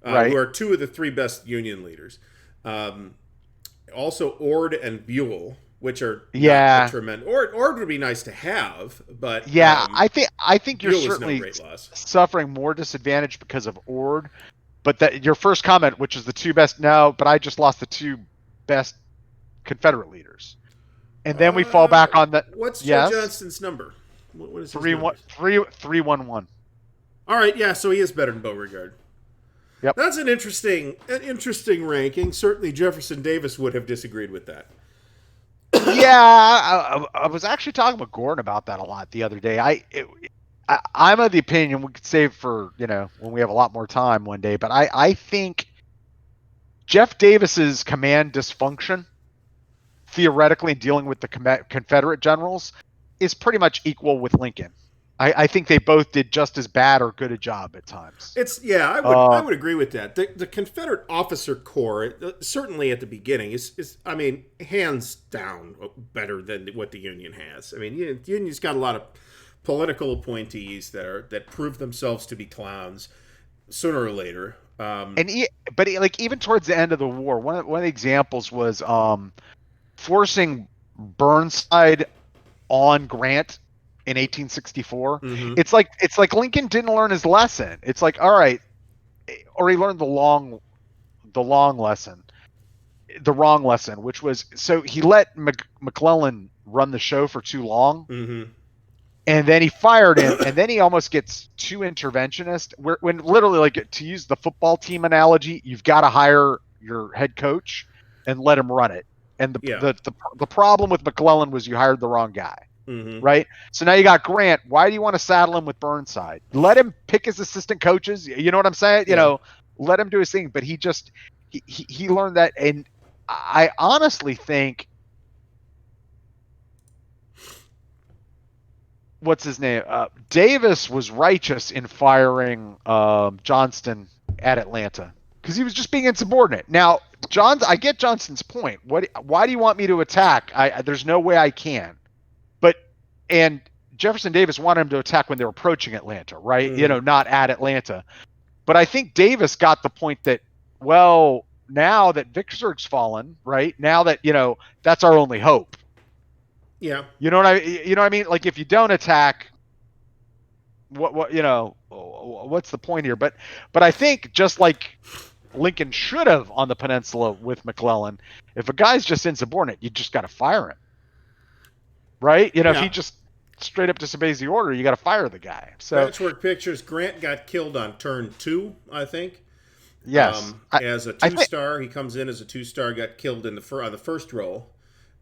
right, who are 2 of the 3 best Union leaders. Also Ord and Buell, which are not a tremendous. Ord would be nice to have, but I think you're Buell certainly is no great loss. Suffering more disadvantage because of Ord. But that your first comment, which is the 2 best, no, but I just lost the 2 best Confederate leaders, and then we fall back on that. What's Joe Johnston's number? What is his 3-1-1? All right, yeah, so he is better than Beauregard. Yep, that's an interesting ranking. Certainly, Jefferson Davis would have disagreed with that. Yeah, I was actually talking with Gordon about that a lot the other day. I'm of the opinion we could save for when we have a lot more time one day, but I think Jeff Davis's command dysfunction, theoretically dealing with the Confederate generals, is pretty much equal with Lincoln. I think they both did just as bad or good a job at times. I would agree with that. The Confederate officer corps, certainly at the beginning, is hands down better than what the Union has. I mean, the Union's got a lot of political appointees that prove themselves to be clowns sooner or later. But even towards the end of the war, one of the examples was forcing Burnside on Grant in 1864. It's like Lincoln didn't learn his lesson. It's like, all right, or he learned the long lesson. the wrong lesson, which was, so he let McClellan run the show for too long, and then he fired him, and then he almost gets too interventionist. When literally, like, to use the football team analogy, you've got to hire your head coach and let him run it. And the problem with McClellan was you hired the wrong guy. Right? So now you got Grant. Why do you want to saddle him with Burnside? Let him pick his assistant coaches. You know what I'm saying? You know, let him do his thing. But he learned that. And I honestly think, what's his name? Davis was righteous in firing Johnston at Atlanta because he was just being insubordinate. Now, I get Johnston's point. Why do you want me to attack? There's no way I can. And Jefferson Davis wanted him to attack when they were approaching Atlanta, right? You know, not at Atlanta. But I think Davis got the point that, well, now that Vicksburg's fallen, right? Now that, you know, that's our only hope. Yeah. You know what I mean? Like, if you don't attack, what you know, what's the point here? But I think, just like Lincoln should have on the peninsula with McClellan, if a guy's just insubordinate, you just got to fire him. Right? You know, if he just straight up disobeys the order, you got to fire the guy. So Patchwork Pictures, Grant got killed on turn 2, I think. Yes. As a 2-star, he comes in as a 2-star, got killed on the first roll.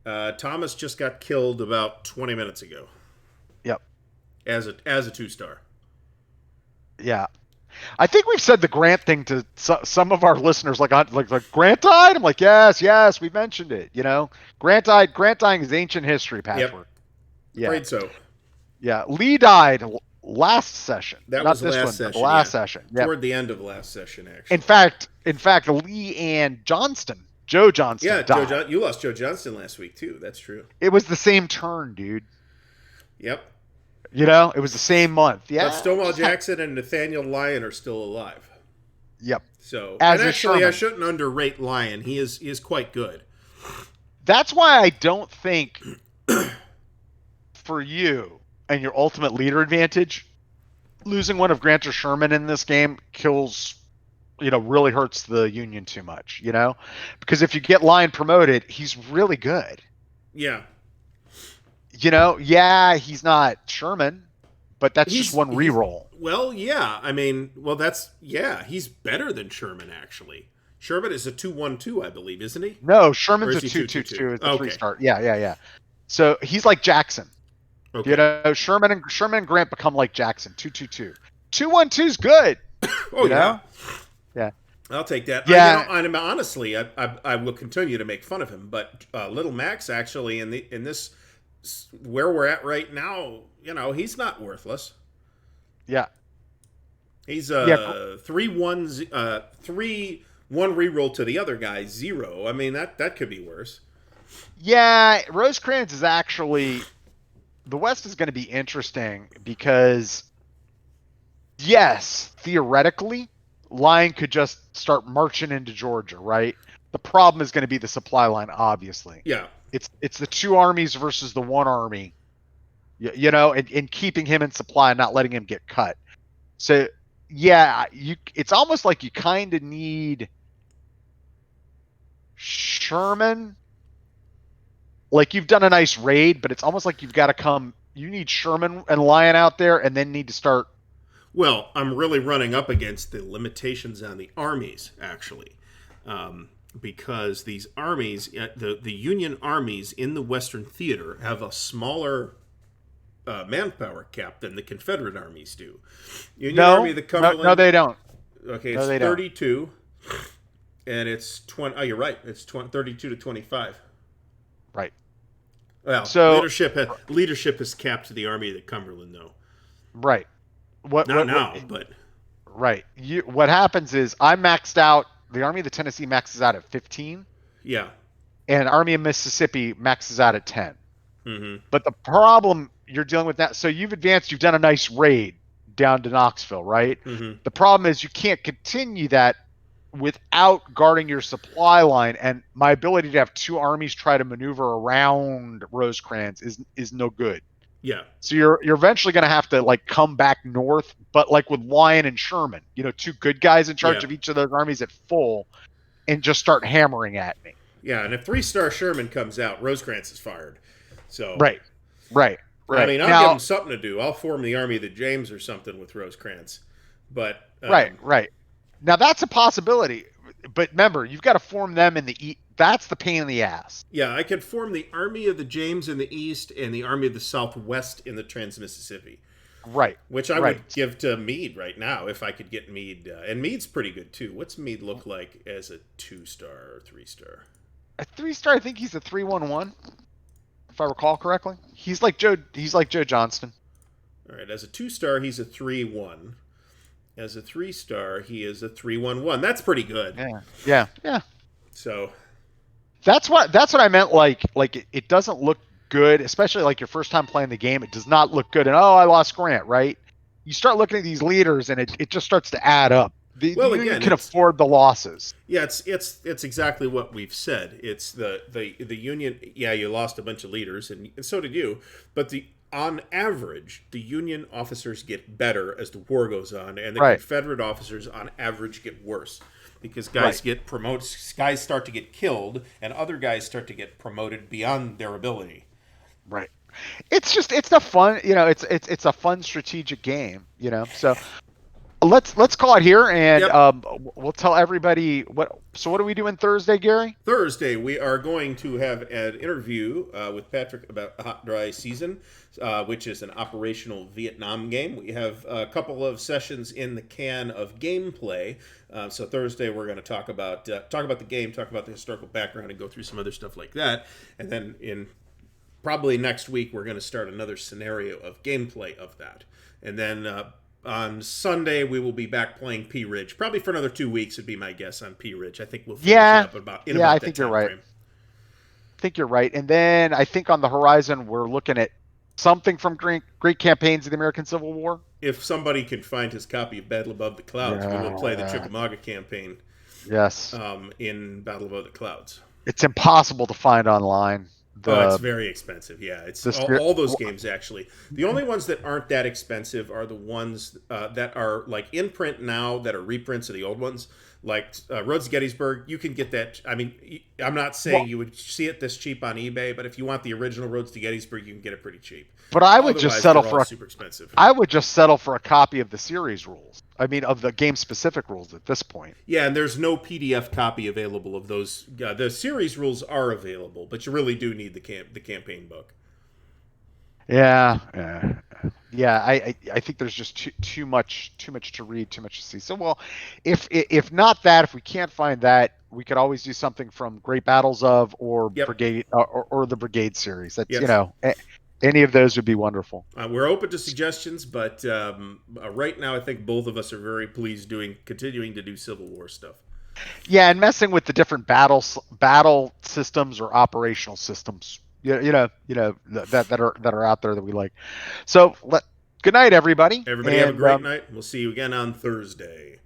Thomas just got killed about 20 minutes ago. Yep. As a 2-star. Yeah. I think we've said the Grant thing to some of our listeners, like Grant died. I'm like, yes, we mentioned it. You know, Grant dying is ancient history. Patchwork. Yep. Afraid so. Yeah, Lee died last session. That not was this last one, session. The last session. Yep. Toward the end of last session, actually. In fact, Lee and Joe Johnston died. You lost Joe Johnston last week too. That's true. It was the same turn, dude. Yep. You know, it was the same month. Yeah. But Stonewall Jackson and Nathaniel Lyon are still alive. Yep. So, and actually, I shouldn't underrate Lyon. He is quite good. That's why I don't think for you and your ultimate leader advantage, losing one of Grant or Sherman in this game kills, you know, really hurts the Union too much, you know? Because if you get Lyon promoted, he's really good. Yeah. You know, he's not Sherman, but that's just one reroll. Well, yeah. I mean, he's better than Sherman, actually. Sherman is a 2-1-2, I believe, isn't he? No, Sherman's a 2-2-2. It's a 3-star. Yeah. So he's like Jackson. Okay. You know, Sherman and Grant become like Jackson, 2-2-2. 2-1-2's good. Oh, yeah. Yeah. I'll take that. Yeah. Honestly, I will continue to make fun of him, but Little Max, actually, in this, where we're at right now, you know, he's not worthless. Yeah. He's 3-1 reroll to the other guy, 0. I mean, that could be worse. Yeah, Rosecrans is actually, the West is going to be interesting because, yes, theoretically, Lyon could just start marching into Georgia, right? The problem is going to be the supply line, obviously. Yeah. It's the 2 armies versus the 1 army, you know, and keeping him in supply and not letting him get cut. So, yeah, it's almost like you kind of need Sherman. Like, you've done a nice raid, but it's almost like you need Sherman and Lyon out there and then need to start. Well, I'm really running up against the limitations on the armies, actually. Because these armies, the Union armies in the Western Theater have a smaller manpower cap than the Confederate armies do. Army, the Cumberland, no, they don't. Okay, it's 32, and it's 20. Oh, you're right. It's 32 to 25. Right. Well, so leadership is capped to the Army of the Cumberland, though. Right. But right. What happens is I maxed out. The Army of the Tennessee maxes out at 15. Yeah. And Army of Mississippi maxes out at 10. Mm-hmm. But the problem you're dealing with that, so you've advanced, you've done a nice raid down to Knoxville, right? Mm-hmm. The problem is you can't continue that without guarding your supply line, and my ability to have 2 armies try to maneuver around Rosecrans is no good. Yeah. So you're eventually going to have to like come back north, but like with Lyon and Sherman, you know, 2 good guys in charge of each of those armies at full, and just start hammering at me. Yeah, and if 3-star Sherman comes out, Rosecrans is fired. So, Right, right, I right. mean, I'll give Now, him something to do. I'll form the Army of the James or something with Rosecrans. But right, right. Now that's a possibility, but remember, you've got to form them in the That's the pain in the ass. yeah, I could form the Army of the James in the east and the Army of the Southwest in the Trans-Mississippi, Right, which I would right. give to Meade right now if I could get Meade. And Meade's pretty good too. What's Meade look like as a 2-star or 3-star? A 3-star, I think he's a 311, if I recall correctly. He's like Joe. He's like Joe Johnston. All right, as a 2-star, he's a 3-1. As a 3-star, he is a 311. That's pretty good. Yeah, yeah, yeah. So, That's what I meant. Like it doesn't look good, especially like your first time playing the game. It does not look good. And oh, I lost Grant. Right? You start looking at these leaders, and it just starts to add up. The well, Union again, can it's afford the losses. yeah, it's exactly what we've said. It's the Union. Yeah, you lost a bunch of leaders, and so did you. But on average, the Union officers get better as the war goes on, and the Right. Confederate officers on average get worse because guys Right. get promoted, guys start to get killed, and other guys start to get promoted beyond their ability. Right. It's a fun, it's a fun strategic game, So let's call it here, and Yep. we'll tell everybody what. So what are we doing Thursday, Gary? Thursday, we are going to have an interview with Patrick about Hot Dry Season, which is an operational Vietnam game. We have a couple of sessions in the can of gameplay. So Thursday, we're going to talk about the game, talk about the historical background, and go through some other stuff like that. And then in probably next week, we're going to start another scenario of gameplay of that. And then on Sunday, we will be back playing P Ridge. Probably for another 2 weeks would be my guess on P Ridge. I think we'll finish Yeah, it up about I that think you're time right. frame. I think you're right. And then I think on the horizon, we're looking at something from Great Campaigns of the American Civil War. If somebody can find his copy of Battle Above the Clouds, we will play the Yeah. Chickamauga campaign Yes. in Battle Above the Clouds. It's impossible to find online. It's very expensive. Yeah, it's the- all those games actually. The only ones that aren't that expensive are the ones that are like in print now that are reprints of the old ones. Like Roads to Gettysburg, you can get that. I mean, I'm not saying you would see it this cheap on eBay, but if you want the original Roads to Gettysburg, you can get it pretty cheap. But I would just settle they're for all super expensive. I would just settle for a copy of the series rules. I mean, of the game specific rules at this point. Yeah, and there's no PDF copy available of those. The series rules are available, but you really do need the campaign book. Yeah. I think there's just too much to read, too much to see. So, well, if not that, if we can't find that, we could always do something from Great Battles of or Yep. Brigade or the Brigade series. That's Yes. any of those would be wonderful. We're open to suggestions, but right now I think both of us are very pleased continuing to do Civil War stuff. Yeah, and messing with the different battle systems or operational systems, that are out there that we like. So, good night, everybody. Everybody have a great night. We'll see you again on Thursday.